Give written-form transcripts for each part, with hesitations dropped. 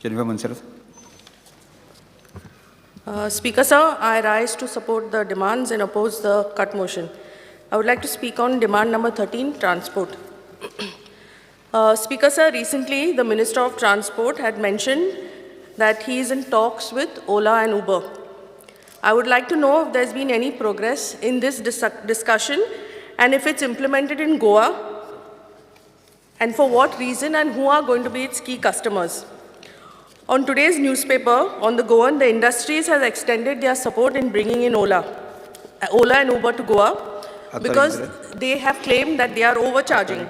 Jennifer Mansarath. Speaker sir, I rise to support the demands and oppose the cut motion. I would like to speak on demand number 13, transport. Speaker sir, recently the Minister of Transport had mentioned that he is in talks with Ola and Uber. I would like to know if there's been any progress in this discussion and if it's implemented in Goa, and for what reason and who are going to be its key customers. On today's newspaper, on the Goan, the industries has extended their support in bringing in Ola and Uber to Goa because they have claimed that they are overcharging.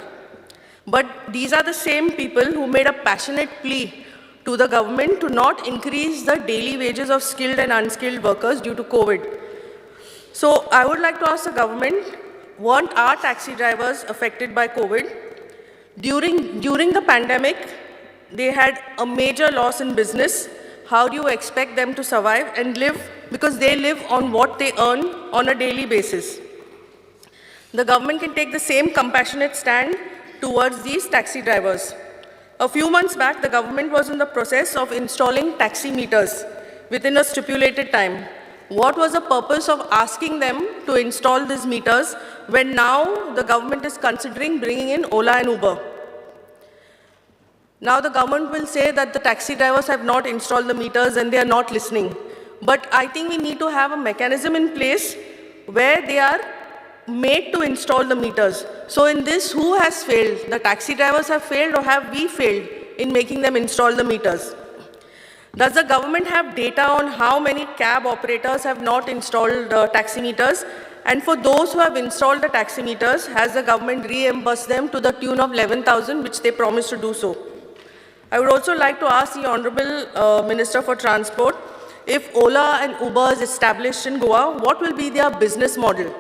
But these are the same people who made a passionate plea to the government to not increase the daily wages of skilled and unskilled workers due to COVID. So I would like to ask the government, weren't our taxi drivers affected by COVID? During the pandemic, they had a major loss in business. How do you expect them to survive and live? Because they live on what they earn on a daily basis. The government can take the same compassionate stand towards these taxi drivers. A few months back, the government was in the process of installing taxi meters within a stipulated time. What was the purpose of asking them to install these meters when now the government is considering bringing in Ola and Uber? Now the government will say that the taxi drivers have not installed the meters and they are not listening. But I think we need to have a mechanism in place where they are made to install the meters. So in this, who has failed? The taxi drivers have failed, or have we failed in making them install the meters? Does the government have data on how many cab operators have not installed taxi meters? And for those who have installed the taxi meters, has the government reimbursed them to the tune of 11,000, which they promised to do so? I would also like to ask the Honorable Minister for Transport, if Ola and Uber is established in Goa, what will be their business model?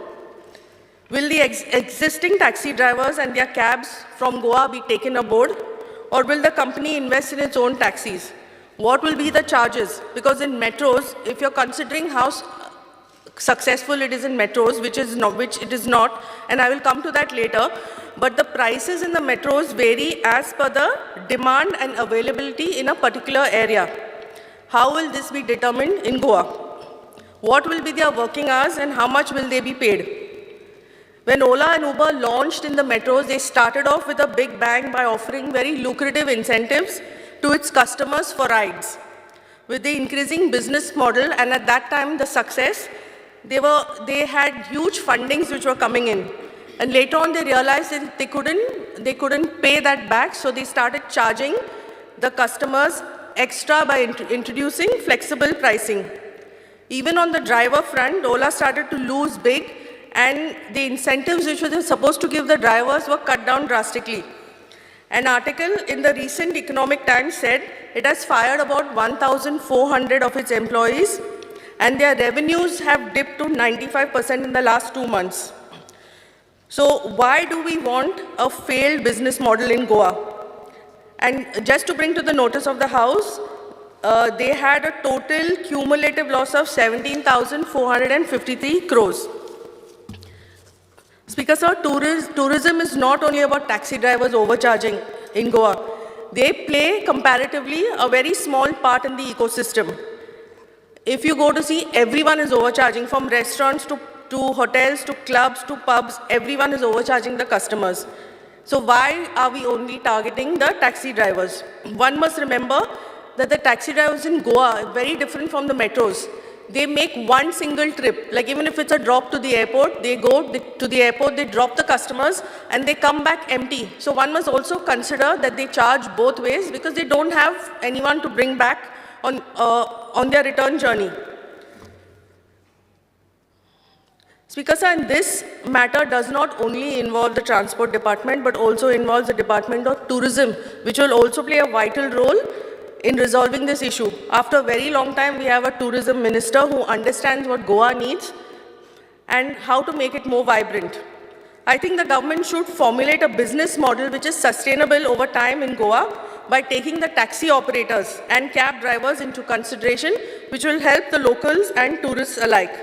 Will the existing taxi drivers and their cabs from Goa be taken aboard, or will the company invest in its own taxis? What will be the charges? Because in metros, if you're considering how successful it is in metros, which it is not, and I will come to that later, but the prices in the metros vary as per the demand and availability in a particular area. How will this be determined in Goa? What will be their working hours and how much will they be paid? When Ola and Uber launched in the metros, they started off with a big bang by offering very lucrative incentives to its customers for rides. With the increasing business model and at that time the success, they had huge fundings which were coming in. And later on they realized that they couldn't pay that back, so they started charging the customers extra by introducing flexible pricing. Even on the driver front, Ola started to lose big, and the incentives which were supposed to give the drivers were cut down drastically. An article in the recent Economic Times said it has fired about 1,400 of its employees, and their revenues have dipped to 95% in the last 2 months. So why do we want a failed business model in Goa? And just to bring to the notice of the House, they had a total cumulative loss of 17,453 crores. Speaker sir, tourism is not only about taxi drivers overcharging in Goa. They play comparatively a very small part in the ecosystem. If you go to see, everyone is overcharging, from restaurants to hotels, to clubs, to pubs, everyone is overcharging the customers. So why are we only targeting the taxi drivers? One must remember that the taxi drivers in Goa are very different from the metros. They make one single trip, like even if it's a drop to the airport, they go to the airport, they drop the customers, and they come back empty. So one must also consider that they charge both ways because they don't have anyone to bring back on their return journey. Speaker sir, and this matter does not only involve the Transport Department, but also involves the Department of Tourism, which will also play a vital role in resolving this issue. After a very long time, we have a tourism minister who understands what Goa needs and how to make it more vibrant. I think the government should formulate a business model which is sustainable over time in Goa by taking the taxi operators and cab drivers into consideration, which will help the locals and tourists alike.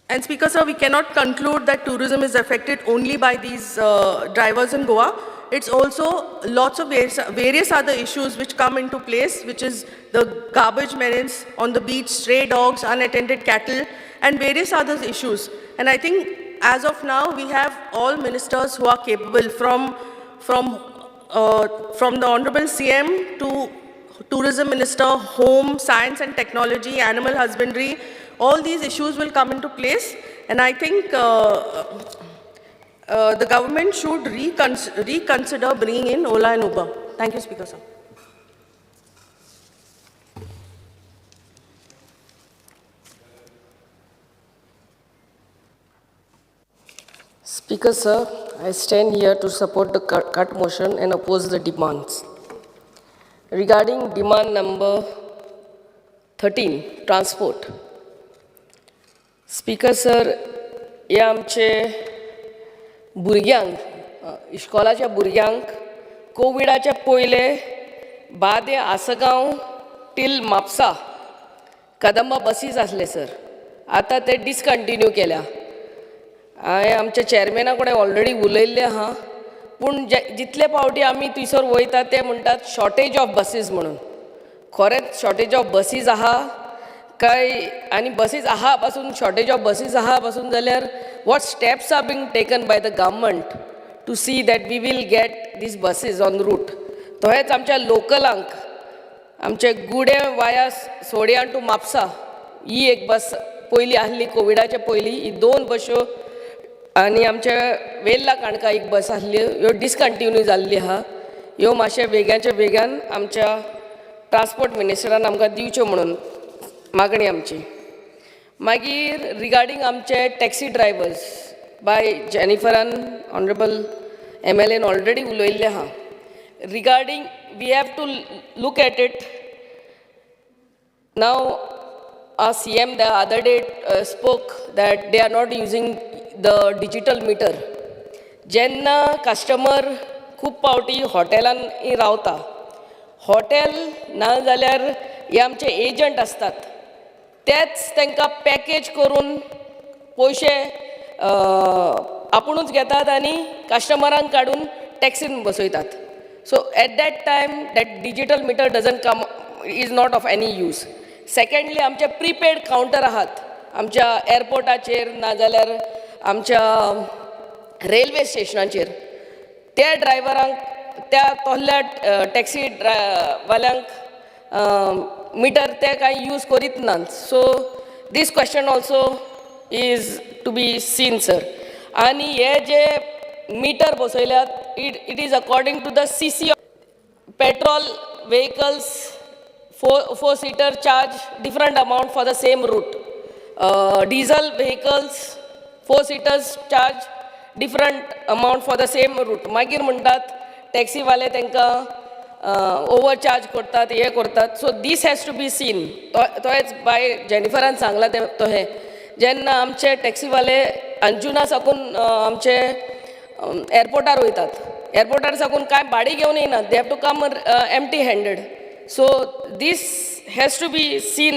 And Speaker sir, we cannot conclude that tourism is affected only by these drivers in Goa. it's also lots of various other issues which come into place, which is the garbage menace on the beach, stray dogs, unattended cattle, and various other issues. And I think as of now, we have all ministers who are capable, from the Honorable CM to Tourism Minister, Home, Science and Technology, Animal Husbandry. All these issues will come into place, and I think the government should reconsider bringing in Ola and Uber. Thank you, Speaker, sir. Speaker, sir, I stand here to support the cut motion and oppose the demands. Regarding demand number 13, transport. Speaker, sir, हे आमचे भुरग्यांक, इश्कोलाच्या भुरग्यांक कोविडाचे पयले बादे Assagao till Mapusa Kadamba buses आसले sir. आतां ते discontinue केल्या. हांवें आमच्या चॅरमॅना कडेन ऑलरेडी उलयल्लें आहा, पूण जितले फावटी आमी थंयसर वयता ते म्हणटात शॉर्टेज ऑफ बसीस म्हणून. खरेंच शॉर्टेज ऑफ बसीस आहा काय, आनी बसीस आहा पासून शॉर्टेज ऑफ बसीस आहा पासून जाल्यार what steps are being taken by the government to see that we will get these buses on route. तोहेच आमच्या लोकलांक आमचे गुडे वाया सोड्यां टू म्हापसा ही एक बस पयली आसली कोविडाचे पयली, ही 2 बश्यो आनी आमच्या वेल्ला काणका एक बस आसली, ह्यो डिसकंटिन्यू जाल्ली आहा. ह्यो मातशे बेग्याच्या बेग्यान आमच्या ट्रान्सपोर्ट मिनिस्टरान आमकां दिवच्यो म्हणून मागणी आमची. मागीर रिगार्डींग आमचे टॅक्सी ड्रायव्हर्स बाय जेनिफरान ऑनरेबल MLAन ऑलरेडी उलयल्लें आहा. Regarding we have to look at it now. Our CM the other day spoke that they are not using the digital meter. जेन्ना कस्टमर खूब पावटी हॉटेलान रावता, हॉटेल ना जाल्यार हे आमचे एजंट असतात, तेच तांकां पॅकेज करून पयशे आपुणूच घेतात आनी कस्टमरांक काडून टॅक्सीन बसयतात. So at that time that digital meter doesn't come, is not of any use. Secondly आमचे प्रीपेड कावंटर आहात आमच्या एअरपोर्टाचेर नाजाल्यार आमच्या रेल्वे स्टेशनाचेर. त्या ड्रायव्हरांक, त्या तोहल्या टॅक्सी वाल्यांक मिटर ते कांय यूज करीत नात. So these question also is to be seen sir. आनी हे जे मिटर बसयल्यात, it is according to the CC. Petrol vehicles 4-seater charge different amount for the same route. Diesel vehicles 4-seaters charge different amount for the same route. मागीर म्हणटात टॅक्सीवाले तांकां overcharge करतात, हे करतात. सो this has to be scene. तोच bye जेनिफरान Sangla ते तोहे. जेन्ना आमचे टॅक्सीवाले अंजुना साकून आमचे एअरपोर्टार वयतात, एअरपोर्टार साकून कांय भाडी घेवन येनात, they have to come empty handed. So this has to be seen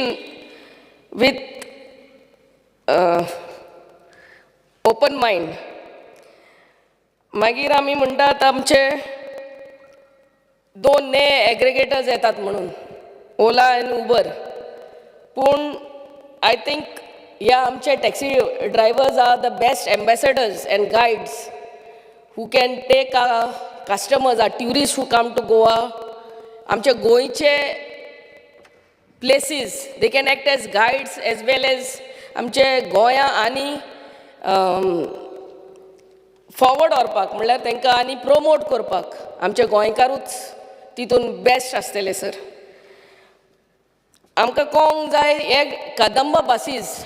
with open mind. मागीर आमी म्हणटात आमचे 2 नये एग्रिगेटर्स येतात म्हणून, ओला आनी उबर. पूण आय थिंक ह्या आमचे taxi drivers are the best ambassadors and guides who can take our customers, our tourist who come to Goa. आमचे गोंयचे places they can act as guides as well as आमचे गोंया आनी फॉवर्ड व्हरपाक, म्हणल्यार तांकां आनी प्रमोट करपाक आमचे गोंयकारूच तितून बेस्ट आसतले सर. आमकां कळोंक जाय हे कदंबा बसीस,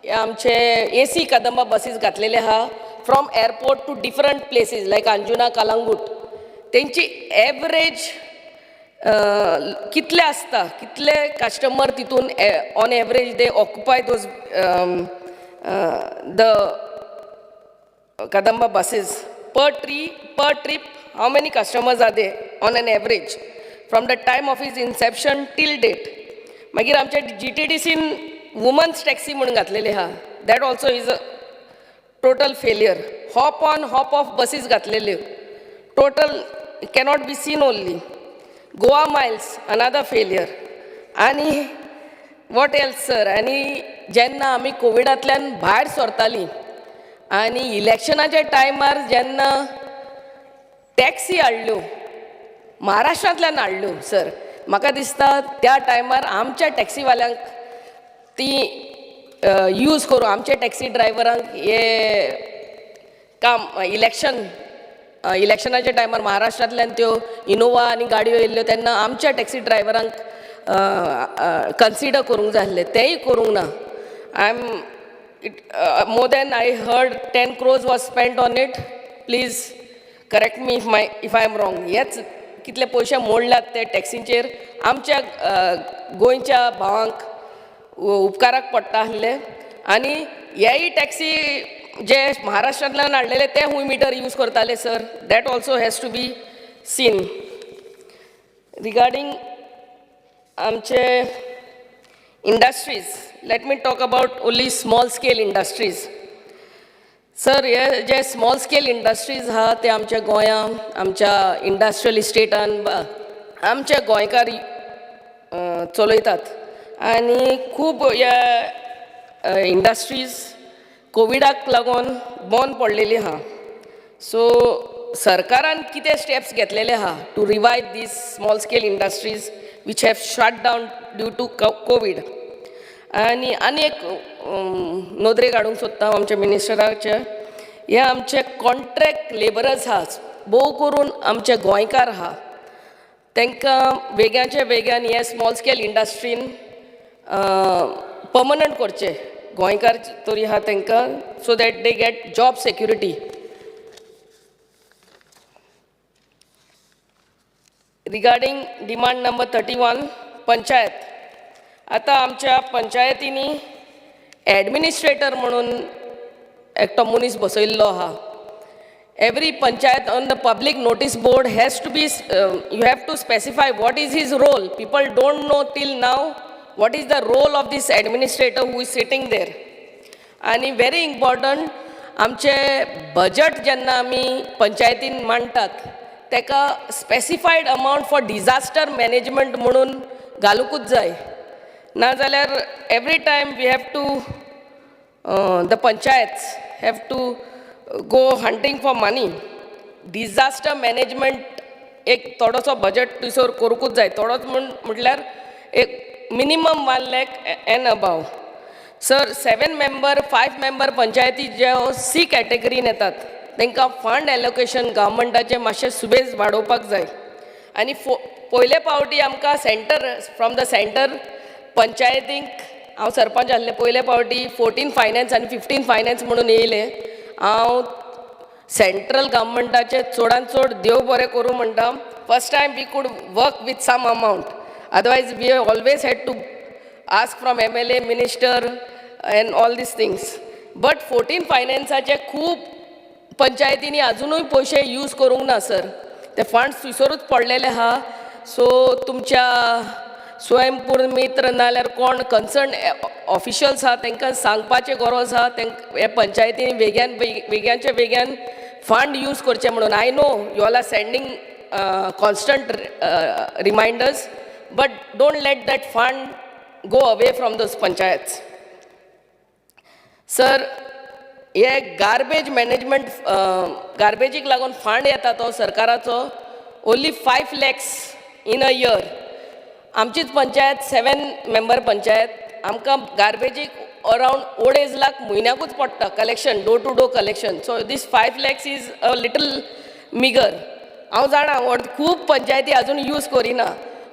हे आमचे AC कदंबा बसीस घातलेले आहा from airport to different places like Anjuna, Calangute. तेंची एवरेज कितले आसता, कितले कस्टमर तितून on average they occupy those the Kadamba buses per trip, how many customers are there on an average from the time of its inception till date. मागीर आमचे GTDCन women's taxi म्हणून घातलेले आहा, that also is a total failure. Hop on hop off buses घातलेल्यो total cannot be seen only. Goa Miles, another failure. आणि what else, sir? आणि जेन्ना आमी कोविडांतल्यान भायर सरतालीं आनी इलेक्शनाच्या टायमार जेन्ना टॅक्सी हाडल्यो महाराष्ट्रांतल्यान हाडल्यो सर, म्हाका दिसता त्या टायमार आमच्या टॅक्सीवाल्यांक ती यूज करून आमच्या टॅक्सी ड्रायव्हरांक हे काम इलेक्शनाच्या टायमार महाराष्ट्रांतल्यान त्यो इनोवा आनी गाडयो येयल्ल्यो तेन्ना आमच्या टॅक्सी ड्रायव्हरांक कन्सिडर करूंक जाय आसलें, तेंय करूंक ना. More than I heard 10 crores was spent on it. Please correct me if I am wrong. हेच कितले पयशे मोडल्यात ते टॅक्सींचेर आमच्या गोंयच्या भावांक उपकाराक पडटा आसले. आनी हेय टॅक्सी जे महाराष्ट्रांतल्यान हाडलेले ते खूंय मिटर यूज करताले sir. That also has to be seen. Regarding आमचे industries, let me talk about only small scale industries. Sir हे जे स्मॉल स्केल इंडस्ट्रीज आहा ते आमच्या गोंयांत आमच्या इंडस्ट्रियल इस्टेटान आमचे गोंयकार चलयतात. आनी खूब ह्या इंडस्ट्रीज कोविडाक लागून बंद पडलेली आहा. सो सरकारान कितें स्टेप्स घेतलेले आहा to revive these small scale industries which have shut down due to COVID. आनी एक नोदरे काडूंक सोदता आमच्या मिनिस्टराचे. हे आमचे कॉन्ट्रॅक्ट लेबरर्स आहा, भोव करून आमचे गोंयकार आहा, तांकां वेगळ्याचे वेगळ्यान हे स्मॉल स्केल इंडस्ट्रीन पर्मनंट करचे. गोंयकार तरी आहा तांकां, so that they get job security. Regarding demand number 31, panchayat. आतां आमच्या पंचायतींनी एडमिनिस्ट्रेटर म्हणून एकटो मनीस बसयल्लो आहा. Every panchayat on the public notice board has to be you have to specify what is his role. People don't know till now what is the role of this administrator who is sitting देर. आनी very important, आमचे budget जेन्ना आमी पंचायतीन मांडटात तेका specified amount for disaster management म्हणून घालूंकूच जाय. नाजाल्यार every time we have to the panchayats have to go hunting for money. Disaster management एक थोडोसो बजट थंयसर करूंकूच जाय. थोडोच म्हटल्यार एक minimum 1 lakh and above. Sir 7 member 5 member पंचायती ज्यो C कॅटेगरीन येतात तांकां फंड एलोकेशन गव्हर्मेंटाचें मातशें सुबेज वाडोवपाक जाय. आनी पयले फावटी आमकां फ्रॉम द सेंटर पंचायतींक हांव सरपंच आसलें पयले फावटी 14 फायनान्स आनी 15 फायनान्स म्हणून येयले. हांव सेंट्रल गव्हर्मेंटाचें चडांत चड देव बरें करूं म्हणटा. First time we could work with some amount. Otherwise we have always had to ask from MLA, minister and all these things. But 14 फायनान्साचे खूब पंचायतींनी अजुनूय पयशे यूज करूंक ना सर. ते फंड्स थंयसरूच पडलेले आहा. सो तुमच्या स्वयंपूर्ण मित्र नाल्यार कोण कन्सर्न ऑफिशियल्स आहा तांकां सांगपाचें गरज आहा हे पंचायतींनी वेगळ्याचे वेगळ्यान फंड यूज करचे म्हणून. I know you all are sending constant reminders, but don't let that fund go away from those panchayats. Sir हे गार्बेज मॅनेजमेंट गार्बेजीक लागून फंड येता तो सरकाराचो only 5 lakhs in a year. आमचीच पंचायत 7 member पंचायत, आमकां गार्बेजीक अरावंड 2.5 lakh म्हयन्याकूच पडटा collection, door to door collection. So these 5 lakhs is a little meagre. हांव जाणा खूब पंचायती अजून यूज करिना,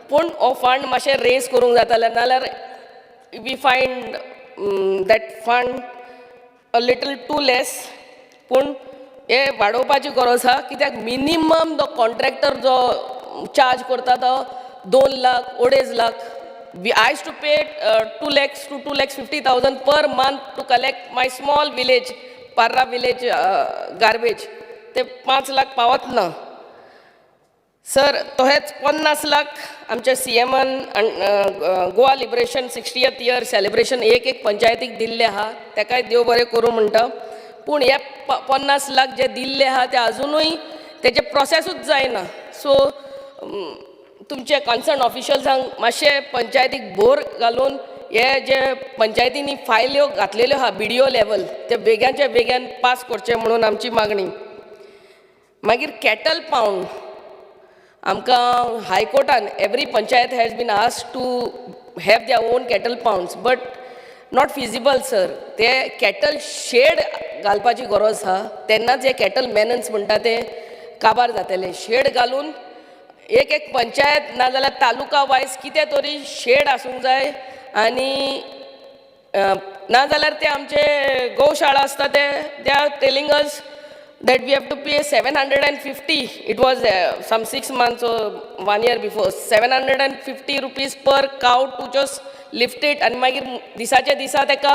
पूण हो फंड मातशें रेज करूंक जातालें. नाल्यार we find that fund a little too less. पूण हे वाडोवपाची गरज आहा, कित्याक मिनिमम जो कॉन्ट्रॅक्टर जो चार्ज करता तो 2 lakh 2.5 lakh. I used to pay 2 lakhs to 2,50,000 per month to collect my small village, Parra village garbage. ते 5 lakh पावत ना. सर तोहेच 50 lakh आमच्या CMन Goa liberation 60th year celebration एक पंचायतीक दिल्ले आहा, तेकाय देव बरें करूं म्हणटा. पूण हे 50 lakh जे दिल्ले आहा ते अजुनूय तेजे प्रोसेसूच जायना. सो तुमचे कन्सर्न ऑफिशल्सांक मातशे पंचायतीक भोर घालून हे जे पंचायतींनी फायल्यो घातलेल्यो आहा BDO लेवल ते बेग्याच्या बेग्यान पास करचे म्हणून आमची मागणी. मागीर कॅटल पावंड आमकां हायकोर्टान every panchayat has been asked to have their own cattle pounds but not feasible sir. ते कॅटल शेड घालपाची गरज आहा तेन्नाच हे कॅटल मॅनन्स म्हणटा ते काबार जातले. शेड घालून एक एक पंचायत नाजाल्यार तालुका वायज कितें तरी शेड आसूंक जाय आनी नाजाल्यार ते आमचे गौशाळा आसता ते are telling us that we have to pay 750. It was some 6 months or 1 year before. 750 rupees per cow to just lift it and मागीर दिसाचे दिसा तेका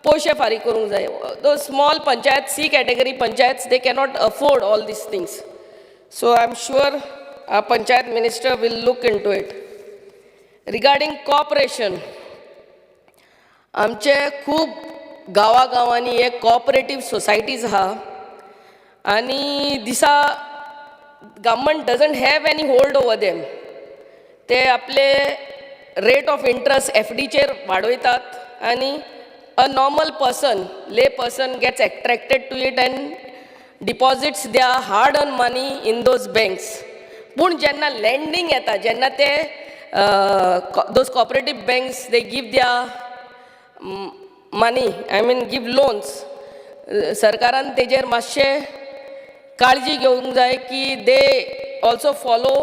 पयशे फारीक करूंक जाय. Those small panchayat, C category panchayats, they cannot afford all these things. So I'm sure our panchayat minister will look into it. Regarding cooperation, आमचे खूब गांवांनी एक cooperative societies आहा आणि दिसा government doesn't have any hold over them. ते आपले rate of interest FDचेर वाडयतात आनी a normal person lay person gets attracted to it and deposits their hard earn money in those banks. पूण जेन्ना लँडींग येता जेन्ना ते those cooperative banks they give their money I mean give loans. सरकारान तेजेर मातशें काळजी घेवंक जाय की they also follow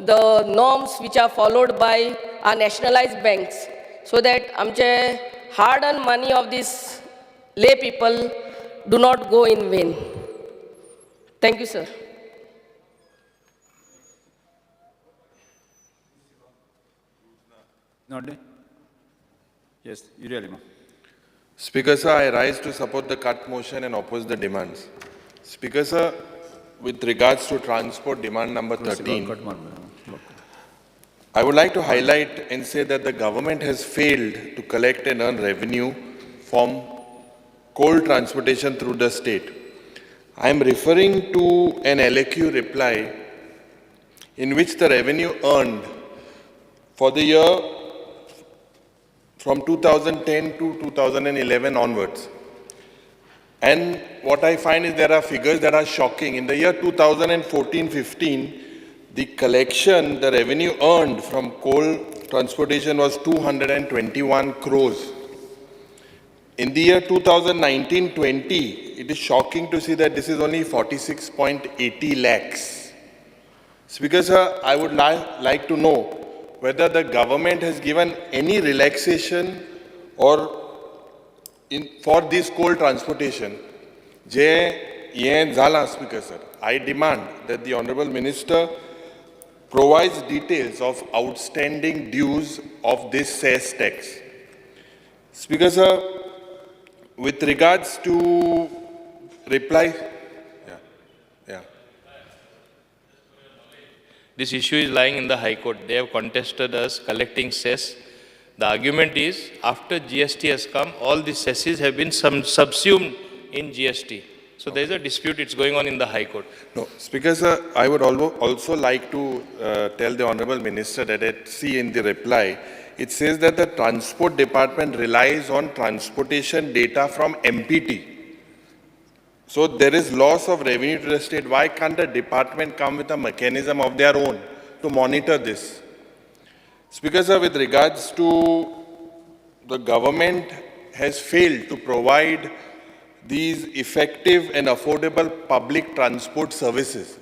the norms which are followed bye are नॅशनलायज्ड banks so that आमचे hard earn money of these ले people do not go in when. Thank you sir. Yes, Yuri Alima. Speaker sir, I rise to support the cut motion and oppose the demands. Speaker sir, with regards to transport demand number 13, I would like to highlight and say that the government has failed to collect and earn revenue from coal transportation through the state. I am referring to an LAQ reply in which the revenue earned for the year from 2010 to 2011 onwards. And what I find is there are figures that are shocking. In the year 2014-15, the collection, the revenue earned from coal transportation was 221 crores. In the year 2019-20, it is shocking to see that this is only 46.80 lakhs. Speaker sir, I would like to know whether the government has given any relaxation or for this coal transportation. Speaker sir, I demand that the Honorable Minister provides details of outstanding dues of this cess tax. Speaker sir, with regards to reply, This issue is lying in the High Court. They have contested us collecting cess. The argument is, after GST has come, all the cesses have been subsumed in GST. So there is a dispute, it's going on in the High Court. No, Speaker sir, I would also like to tell the Honorable Minister that at C in the reply, it says that the Transport Department relies on transportation data from MPT. So there is loss of revenue to the state. Why can't the department come with a mechanism of their own to monitor this? Speaker sir, with regards to the government has failed to provide these effective and affordable public transport services.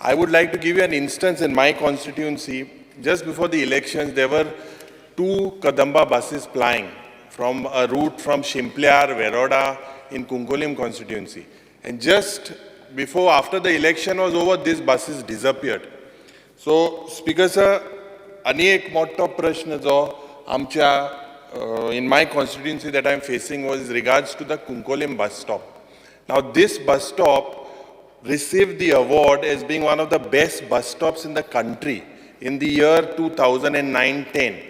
I would like to give you an instance in my constituency. Just before the elections, there were 2 Kadamba buses plying from a route from Shimpliar, Veroda in Kunkolim constituency. And just after the election was over, these buses disappeared. So, Speaker sir, anek motta prashna jo amcha in my constituency that I am facing was regards to the Kunkolim bus stop. Now, this bus stop received the award as being one of the best bus stops in the country in the year 2009-10.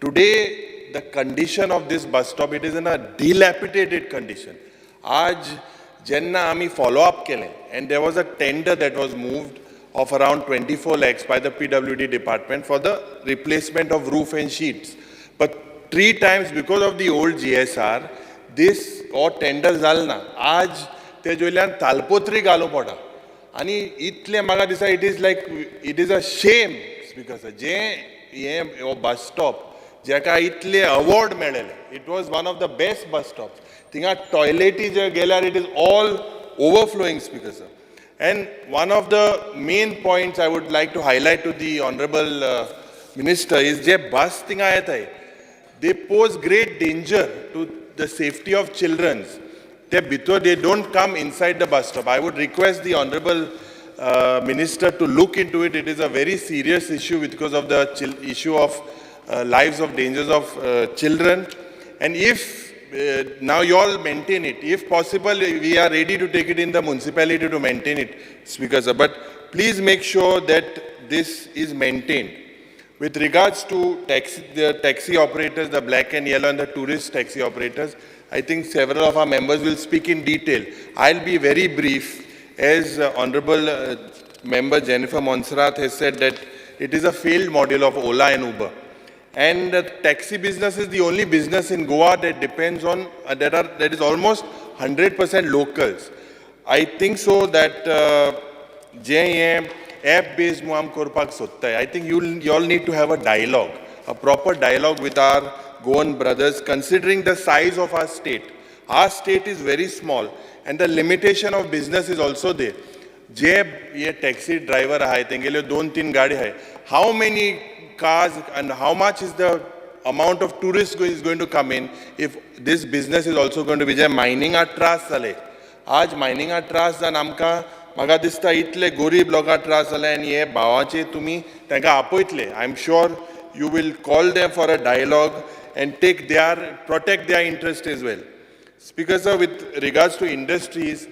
Today, the condition of this bus stop, it is in a dilapidated condition. आज Jenna आमी follow up केले, and there was a tender that was moved of around 24 lakhs by the PWD department for the replacement of roof and sheets. But 3 times because of the old GSR, this or tender Jalna. आज ते जोयल्यान तालपोत्री घालू पडा. आनी इतले म्हाका दिसता it is like, it is a shame, because J hey bus stop, जेका इतले award मेळ्ळेले, it was one of the best bus stops. थिंगा टॉयलेटी जे गेल्यार it is all overflowing, speaker sir. And one of the main points I would like to highlight to the Honorable Minister is J bus थिंगा येताय, they pose great danger to the safety of children. They don't come inside the bus stop. I would request the Honorable Minister to look into it. It is a very serious issue because of the issue of lives of dangers of children. And if now you all maintain it, if possible, we are ready to take it in the municipality to maintain it, Speaker sir. But please make sure that this is maintained. With regards to the taxi operators, the black and yellow and the tourist taxi operators, I think several of our members will speak in detail. I'll be very brief. As Honorable Member Jennifer Monserrat has said that it is a failed model of Ola and Uber. And the taxi business is the only business in Goa that depends on, that is almost 100% locals. I think so that app-based muam korpak sotta. I think you all need to have a dialogue, a proper dialogue with our Goan brothers, considering the size of our state. Our state is very small, and the limitation of business is also there. Je taxi driver hai, tengele 2-3 gaadi hai. How many cars and how much is the amount of tourists is going to come in if this business is also going to be mining a trust sale. Aaj mining a trust and amka maga dista itle gorib loga trust sale and ye bawache tumi tenka apoitle. I'm sure you will call them for a dialogue and protect their interest as well. Speaker sir, with regards to industries,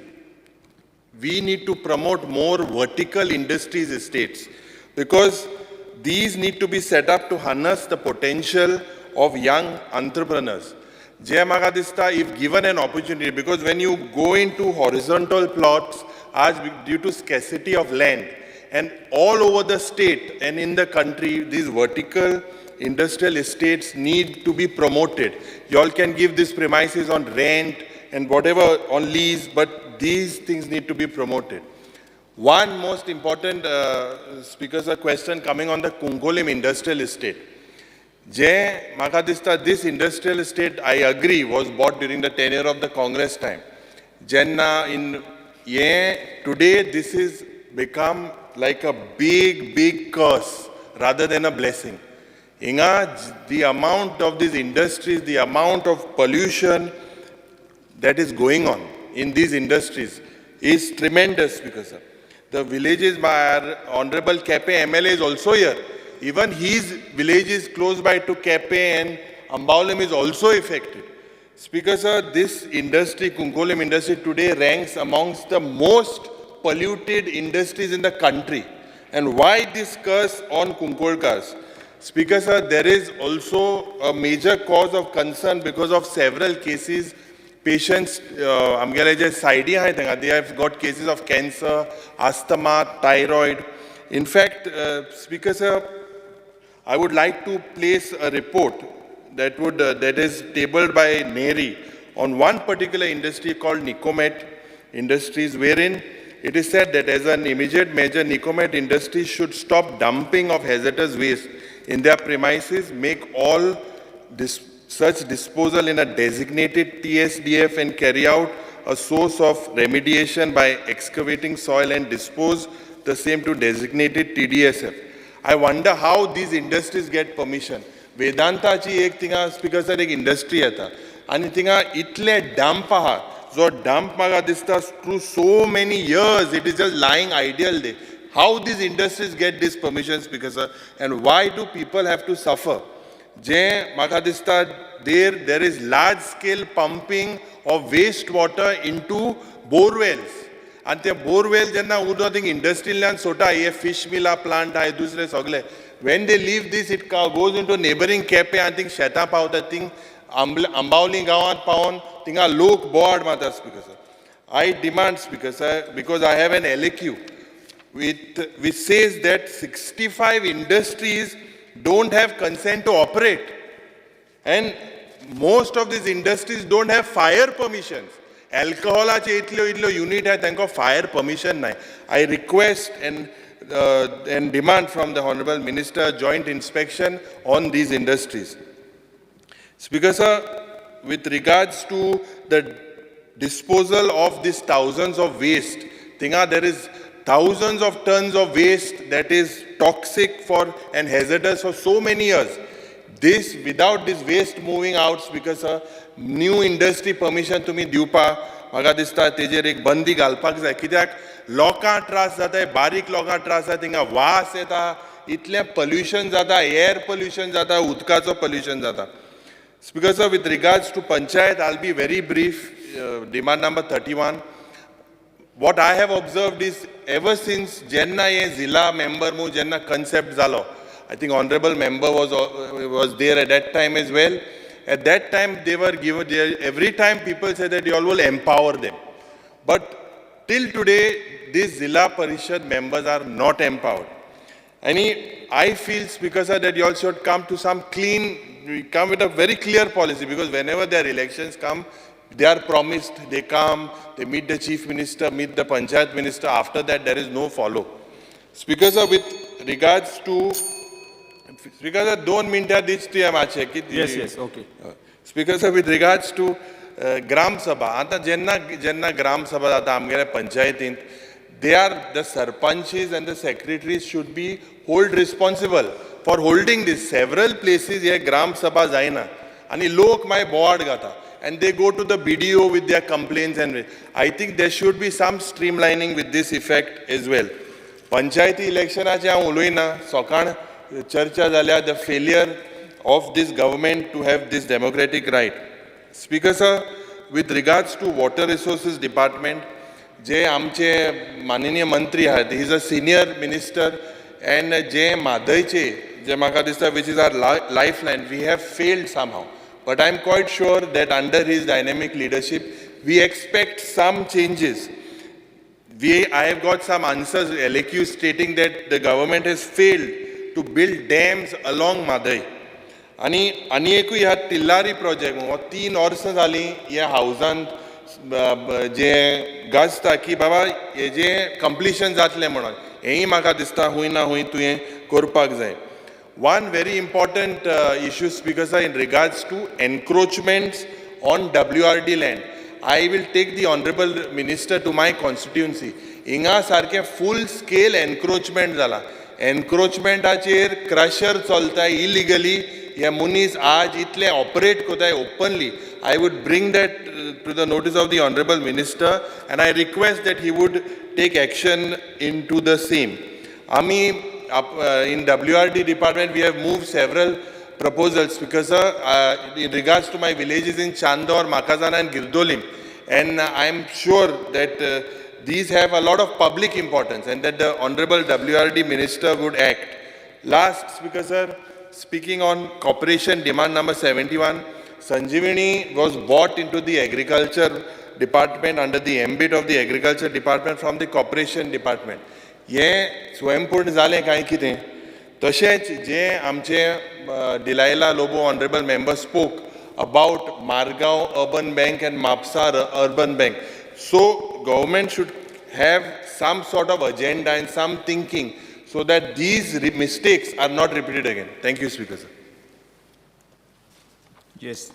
we need to promote more vertical industries estates, because these need to be set up to harness the potential of young entrepreneurs. Jai Magadista, if given an opportunity, because when you go into horizontal plots, due to scarcity of land, and all over the state and in the country, these vertical industrial estates need to be promoted. You all can give these premises on rent and whatever on lease, but these things need to be promoted. One most important, Speaker sir, question coming on the Kunkolim industrial estate. Jai Makadista, this industrial estate, I agree, was bought during the tenure of the Congress time. Jenna, today this has become like a big curse rather than a blessing. The amount of these industries, the amount of pollution that is going on in these industries is tremendous, because the villages by our Honorable Kepe MLA is also here. Even his village is close by to Kepe, and Ambaulim is also affected. Speaker sir, this industry, Kunkolim industry today ranks amongst the most polluted industries in the country. And why this curse on Kunkolkas? Speaker sir, there is also a major cause of concern because of several cases. Patients, they have got cases of cancer, asthma, thyroid. In fact, Speaker sir, I would like to place a report that is tabled by NERI on one particular industry called Nicomet Industries, wherein it is said that as an immediate measure, Nicomet Industries should stop dumping of hazardous waste in their premises, make all such disposal in a designated TSDF, and carry out a source of remediation by excavating soil and dispose the same to designated TDSF. I wonder how these industries get permission. Vedanta chi ek tinga, Speaker sir, ek industry hata. Ani tinga itle dump aha. So dump maga dista through so many years, it is just lying ideal there. How these industries get this permission, Speaker sir, and why do people have to suffer? There is large-scale pumping of wastewater into borewells. And the borewells, industrial land, sota, fish mill plant, when they leave this, it goes into neighboring Kepe, I think Sheta Pauta, Ambauling Gawan Pawan, Tinga Lok board, Mother Speaker. I demand, Speaker Sir, because I have an LAQ which says that 65 industries don't have consent to operate. And most of these industries don't have fire permissions. Alcoholaचे इतलो unit hai tanko fire permission nahi. I request and demand from the Honorable Minister joint inspection on these industries. Speaker Sir, with regards to the disposal of these thousands of waste, Tinga, there is thousands of tons of waste that is toxic for and hazardous for so many years. This, without this waste moving out, because new industry permission to me diवपा म्हाका दिसता तेजेर एक बंदी घालपाक जाय कित्याक लोकांक त्रास जाता बारीक लोकांक त्रास जाता थिंगा वास येता इतलें पोल्यूशन जाता एयर पोल्यूशन जाता उदकाचो पोल्यूशन जाता Speaker sir, with regards to Panchayat, I'll be very brief. Demand number 31. What I have observed is ever since Jenna ye Zilla member mu Jenna concept zalo. I think honorable member was there at that time as well. At that time they were given, every time people say that you all will empower them. But till today, these Zilla Parishad members are not empowered. And I feel, Speaker sir, that you all should come to some come with a very clear policy, because whenever their elections come, they are promised, they come, they meet the chief minister, meet the panchayat minister. After that, there is no follow. Speaker sir, with regards to, Speaker sir, 2 minutes दिसती है माचे. Yes, okay. Speaker sir, with regards to Gram Sabha, आता जेन्ना Gram Sabha जाता आमगेल्या पंचायतींत, they are the sarpanches and the secretaries should be hold responsible for holding this. Several places here Gram Sabha जायना आणि लोक my बोवाड घाता and they go to the BDO with their complaints, and I think there should be some streamlining with this effect as well. पंचायती इलेक्शनाचे हांव उलयना, सकाळ चर्चा जाल्या the failure of this government to have this democratic right. Speaker sir, with regards to water resources department, जे आमचे माननीय मंत्री आहात, he is a senior minister, and जे म्हादयचे जे म्हाका दिसता which is our lifeline, we have failed somehow. But I am quite sure that under his dynamic leadership, we expect some changes. I have got some answers, LAQ stating that the government has failed to build dams along Madai. आणि एकूय ह्या Tillari project 3 वर्सां जालीं ह्या हावजान जे गाजता की बाबा हेजे completion जातलें म्हणून हेंय म्हाका दिसता हूंय ना हूंय तुवें करपाक जाय. One very important issue, Speaker sir, in regards to encroachments on WRD land. I will take the Honorable Minister to my constituency. Inga sarke full scale encroachment zala. Encroachmentaचेर crusher चलता illegally. हे मुनीस आज इतले operate कोताय openly. I would bring that to the notice of the Honorable Minister, and I request that he would take action into the same. Ami in WRD department, we have moved several proposals, because in regards to my villages in Chandor, Makazana and Girdolim, and I am sure that these have a lot of public importance and that the Honorable WRD Minister would act. Last, Speaker sir, speaking on cooperation, demand number 71, Sanjeevani was bought into the Agriculture Department under the ambit of the Agriculture Department from the Cooperation Department. हे स्वयंपूर्ण जालें काय कितें तशेंच जे आमचे Delilah Lobo honourable member spoke about Margao urban bank and Mapusa urban bank. So government should have some sort of agenda and some thinking so that these mistakes are not repeated again. Thank you, Speaker sir. Yes.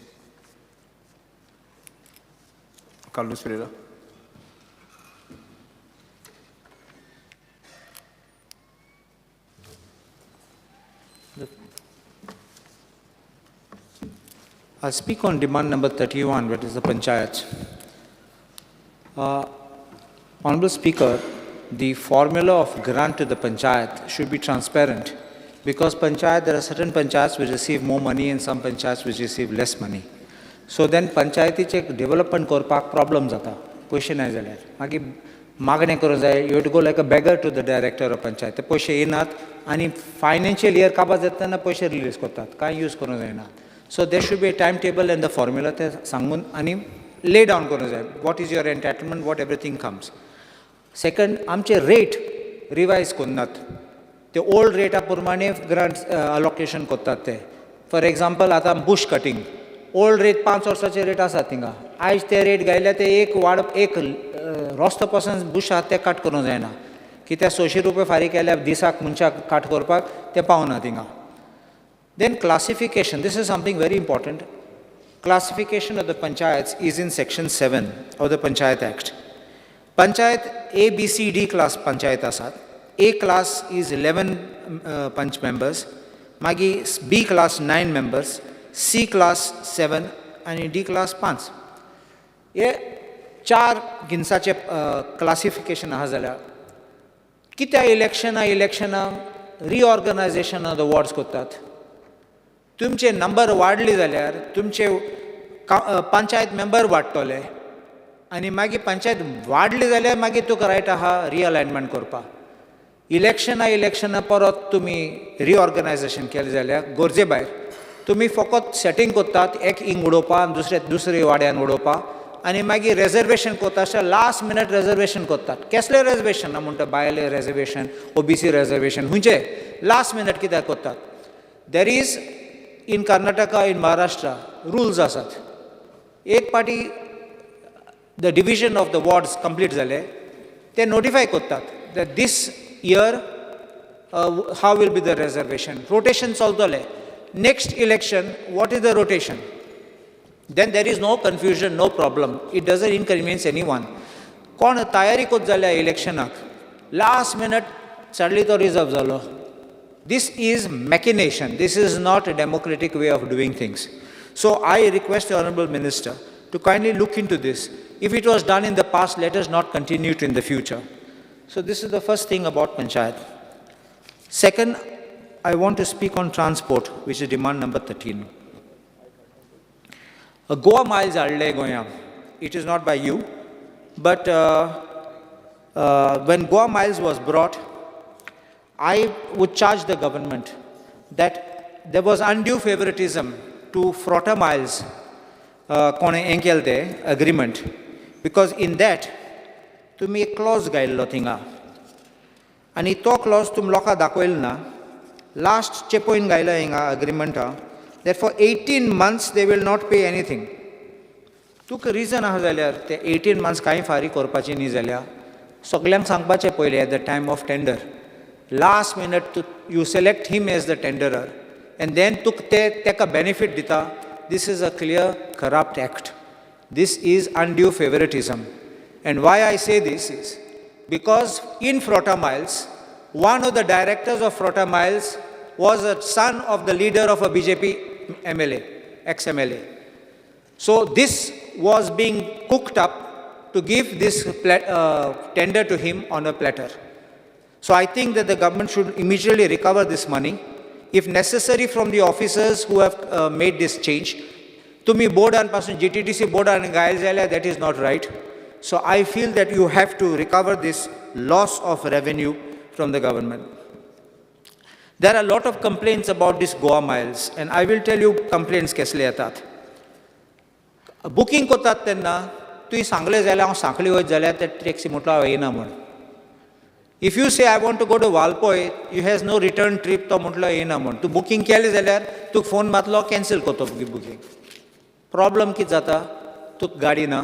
Carlos Pereira. I'll speak on demand number 31, that is the Panchayat. Honorable Speaker, the formula of grant to the Panchayat should be transparent, because Panchayat, there are certain Panchayats which receive more money and some Panchayats which receive less money. So then Panchayatiche development korpak problem jata. Question is there. Magi magne karo jay, you have to go like a beggar to the director of Panchayat. Poishe yenat, ani financial year kaba jata na poishe release kortat. Kai use karo jay na. So there should be a timetable and the formula te sangun ani lay down करूंक जाय. What is your entitlement, what everything comes. Second, आमचे rate revise करनात. ते old रेटा प्रमाणे grant allocation करतात ते. For example आतां बुश कटींग, ओल्ड रेट 5 वर्साचे रेट आसात थिंगा. आयज ते रेट घायल्या ते एक रस्तो पासून बुश आहा ते कट करूंक जायना. कित्याक 600 रुपया फारीक केल्यार दिसाक मनशाक कट करपाक ते पावना थिंगा. Then classification, this is something very important. Classification of the panchayats is in section 7 of the Panchayat Act. Panchayat A, B, C, D class panchayat asat. A class is 11 panch members, magi B class 9 members, C class 7 and D class 5. हे 4 गिन्साचे classification आहा जाल्यार कित्या इलेक्शना reorganisation of the wards करतात. तुमचे number वाडले जाल्यार तुमचे पंचायत मेंबर वाडटले आनी मागीर पंचायत वाडली जाल्यार मागीर तुका रायट आहा रिअलायनमेंट करपाक. इलेक्शना परत तुमी रिऑर्गनायझेशन केलें जाल्यार गरजे भायर तुमी फकत सेटींग करतात एक इंग उडोवपाक दुसरे वाड्यान उडोवपाक आनी मागीर रिजर्वेशन करता अशें लास्ट मिनट रिजर्वेशन करतात. कसलें रिजर्वेशन ना म्हणटा बायले रिजर्वेशन, ओबीसी रिजर्वेशन खंयचे लास्ट मिनट कित्याक करतात. There is in Karnataka, in Maharashtra rules आसात. एक पाटी the division of the wards complete जाले ते नोटिफाय करतात that this year how will be the reservation. Rotation चलतलें. Next election what is the rotation. Then there is no confusion, no problem. It doesn't inconvenience anyone. कोण तयारी कोत जाल्या इलेक्शनाक last minute suddenly तो reserve जालो. This is machination. This is not a democratic way of doing things. So I request the Honourable Minister to kindly look into this. If it was done in the past, let us not continue it in the future. So this is the first thing about Panchayat. Second, I want to speak on transport, which is demand number 13. Goa miles are Goya. It is not by you, but when Goa miles was brought, I would charge the government that there was undue favoritism to Frota miles kone enkelte agreement, because in that tumi ek clause gaillo thinga ani to clause tum loka dakoil na last chepoin gaila inga agreement that for 18 months they will not pay anything. तुका region आहा जाल्यार ते 18 months कांय फारीक करपाची न्ही जाल्यार सगल्यांक सांगपाचें पयलें at the time of tender. Last minute you select him as the tenderer and then तुका तेका बेनिफीट दिता. This is a clear corrupt act. This is undue favouritism. And why I say this is because in फ्रोटा miles one of the directors of Frota Miles was a son of the leader of a BJP MLA, ex-MLA. So this was being cooked up to give this tender to him on a platter. So I think that the government should immediately recover this money, if necessary from the officers who have made this change. Tumi board and pasun GTTC board and gail jala, that is not right. So I feel that you have to recover this loss of revenue from the government. There are a lot of complaints about this Goa miles, and I will tell you complaints kesle yeतात. Booking करतात तेन्ना तुवें सांगलें जाल्यार हांव सांखळी वयत जाल्यार ते taxi म्हटलो हांव येना म्हूण. If you say I want to go to Valpoi, you has no return trip तो म्हटलो येना म्हूण. तूं बुकींग केलें जाल्यार तुका फोन मारतलो कॅन्सील करतो बुकींग. प्रॉब्लम कितें जाता, तुका गाडी ना,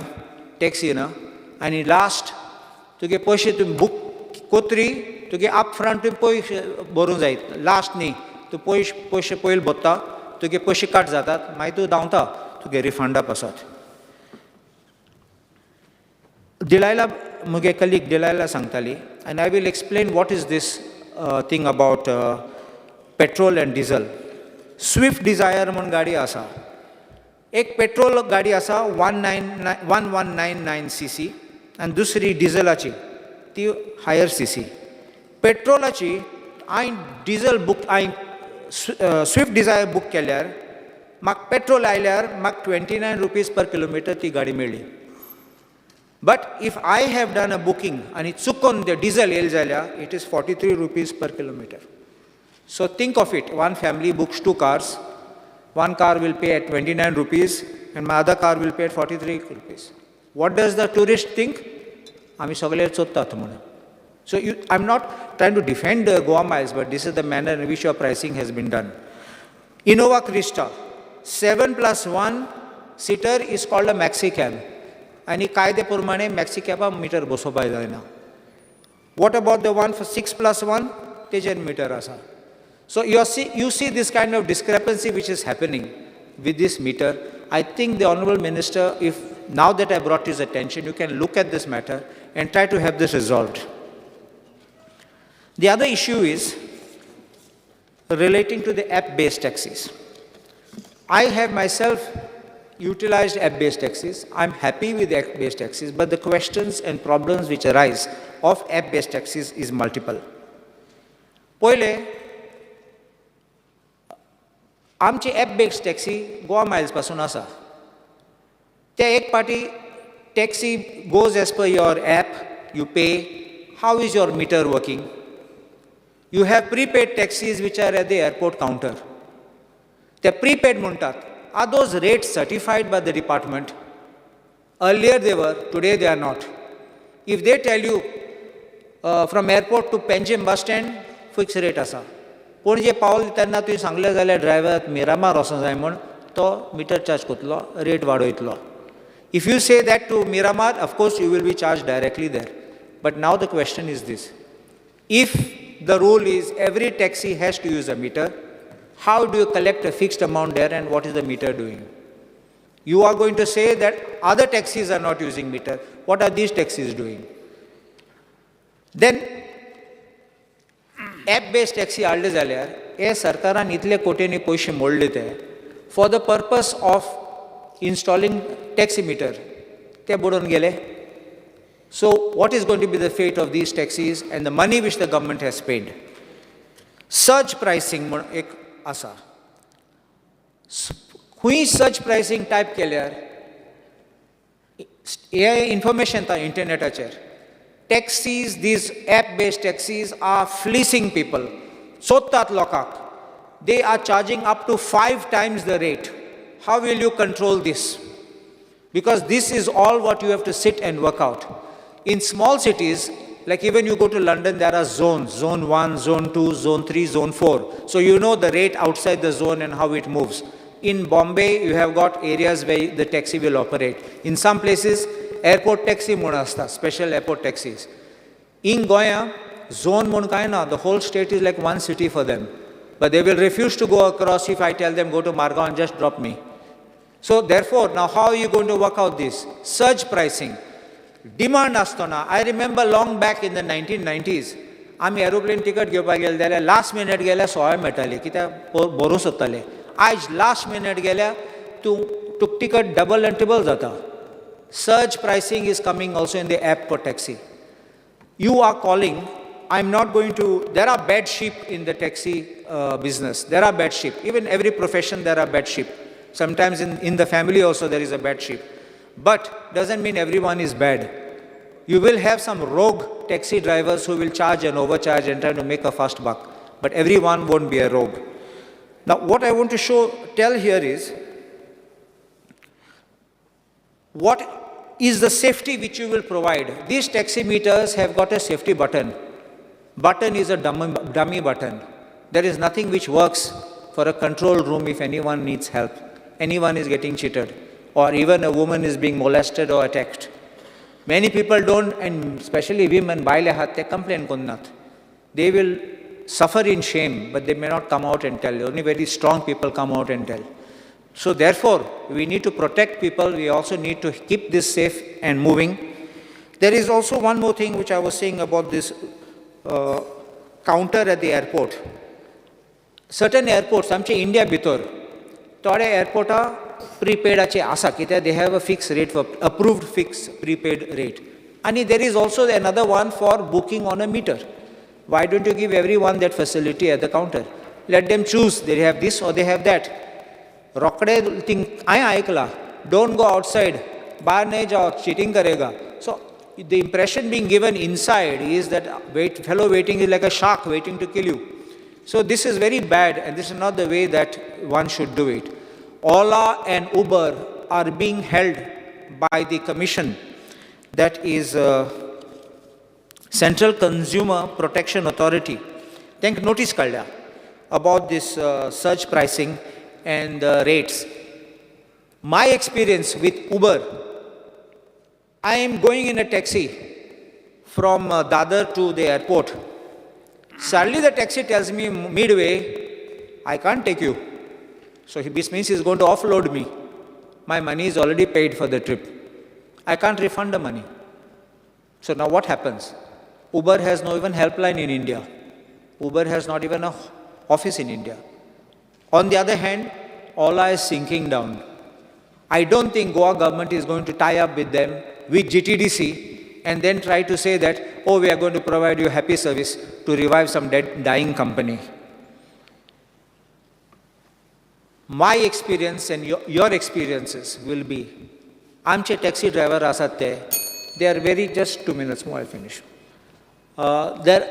टॅक्सी ना, आनी लास्ट तुगे पयशे तुवें बूक कोत्री तुगे अप फ्रंट तुवें पयशे भरूंक जाय. लास्ट न्ही, तूं पयशे पयलीं भरता, तुगे पयशे कट जातात, मागीर तूं धांवता तुगे रिफंडा पासत. डिलायला मुगे कलीग डिलायला सांगताली, आनी I will explain what is this thing about petrol and diesel. Swift Dzire म्हूण गाडी आसा. एक पेट्रोल गाडी आसा 1199 cc आनी दुसरी डिझलाची ती हायर cc. पेट्रोलाची हांवें diesel book Swift Dzire book केल्यार म्हाका पेट्रोल आयल्यार म्हाका 29 रुपीज पर किलोमिटर ती गाडी मेळ्ळी. But if I have done a booking आनी चुकून ते डिझल येयलें जाल्यार it is 43 rupees per kilometre. So think of it, one family books 2 cars One car will pay at 29 rupees and my other car will pay at 43 rupees. What does the tourist think? आमी सगळे चोत्तात म्हणून. So I'm not trying to defend Goa Miles, but this is the manner in which your pricing has been done. Innova Krista, 7+1 seater is called a maxi cab. आणि कायदे प्रमाणे maxi cab meter बसोवपाक जायना. What about the one for 6+1? तेजेर meter आसा. So you see this kind of discrepancy which is happening with this meter. I think the Honourable Minister, if now that I brought his attention, you can look at this matter and try to have this resolved. The other issue is relating to the app-based taxis. I have myself utilized app-based taxis. I'm happy with app-based taxis, but the questions and problems which arise of app-based taxis is multiple. Poile, आमची app-based taxi Goa Miles पासून आसा. त्या एक पाटी taxi goes as per your app, you pay. How is your meter working? You have prepaid taxis which are at the airport counter. They prepaid म्हणतात. Are those rates certified by the department? Earlier they were, today they are not. If they tell you from airport to Panjim bus stand, fixed rate आसा. पूण जे पावल तेन्ना तुवें सांगलें जाल्यार driver Miramar वचूं जाय म्हूण तो मिटर चार्ज करतलो, rate वाडयतलो. If you say that to Miramar, of course you will be charged directly there. But now the question is this. If the rule is every taxi has to use a meter, how do you collect a fixed amount there and what is the meter doing? You are going to say that other taxis are not using meter. What are these taxis doing? Then, app-based taxi हाडले जाल्यार हे सरकारान इतले कोटींनी पयशे मोडले ते for the purpose of installing taxi meter. ते बुडून गेले. So what is going to be the fate of these taxis and the money which the government has paid? Surge pricing म्हूण एक आसा. खूंय surge pricing टायप केल्यार हे information था इंटरनेटाचेर. Taxis, these app-based taxis are fleecing people. Sottat lokak. They are charging up to 5 times the rate. How will you control this? Because this is all what you have to sit and work out. In small cities, like even you go to London, there are zones, zone 1, zone 2, zone 3, zone 4. So you know the rate outside the zone and how it moves. In Bombay, you have got areas where the taxi will operate. In some places, airport taxi म्हणून आसता, special airport taxis. In Goa, zone म्हणून काय ना, the whole state is like one city for them. But they will refuse to go across if I tell them go to Margao and just drop me. So therefore, now how are you going to work out this? Surge pricing. Demand asतना. I remember long back in the 1990s, आमी aeroplane ticket घेवपाक गेले जाल्यार last minute गेल्यार 16 मेळटाली, कित्याक बरोवन सोदताले. आज last minute गेल्यार तूं ticket double and triple जाता. Surge pricing is coming also in the app for taxi. You are calling, I'm not going to, there are bad sheep in the taxi business. There are bad sheep. Even every profession there are bad sheep. Sometimes in the family also there is a bad sheep. But doesn't mean everyone is bad. You will have some rogue taxi drivers who will charge and overcharge and try to make a fast buck. But everyone won't be a rogue. Now what I want to tell here is, what is the safety which you will provide? These taxi meters have got a safety button. Button is a dummy button. There is nothing which works for a control room if anyone needs help. Anyone is getting cheated, or even a woman is being molested or attacked. Many people don't, and especially women, they complain kunnat. They will suffer in shame, but they may not come out and tell. Only very strong people come out and tell. So therefore, we need to protect people. We also need to keep this safe and moving. There is also one more thing which I was saying about this counter at the airport. Certain airports, आमचे India भितर, थोडे airporta prepaid आसा, कित्याक they have a fixed rate for approved fixed prepaid rate. And there is also another one for booking on a meter. Why don't you give everyone that facility at the counter? Let them choose. They have this or they have that. Rokade thing हांवें आयकलां, don't go outside, बाहर नहीं जाओ, cheating करेगा. So the impression being given inside is that fellow waiting is like a shark waiting to kill you. So this is very bad, and this is not the way that one should do it. Ola and Uber are being held by the commission, that is Central Consumer Protection Authority. त्यांक notice काढल्या about this surge pricing and rates. My experience with Uber, I am going in a taxi from Dadar to the airport. Suddenly the taxi tells me midway, I can't take you. So this means he's going to offload me. My money is already paid for the trip. I can't refund the money. So now what happens? Uber has no even helpline in India. Uber has not even an office in India. On the other hand, Ola is sinking down. I don't think Goa government is going to tie up with them, with GTDC, and then try to say that, oh, we are going to provide you happy service to revive some dying company. My experience and your experiences will be, आमचे taxi driver asat they are very, just 2 minutes more, I'll finish. Their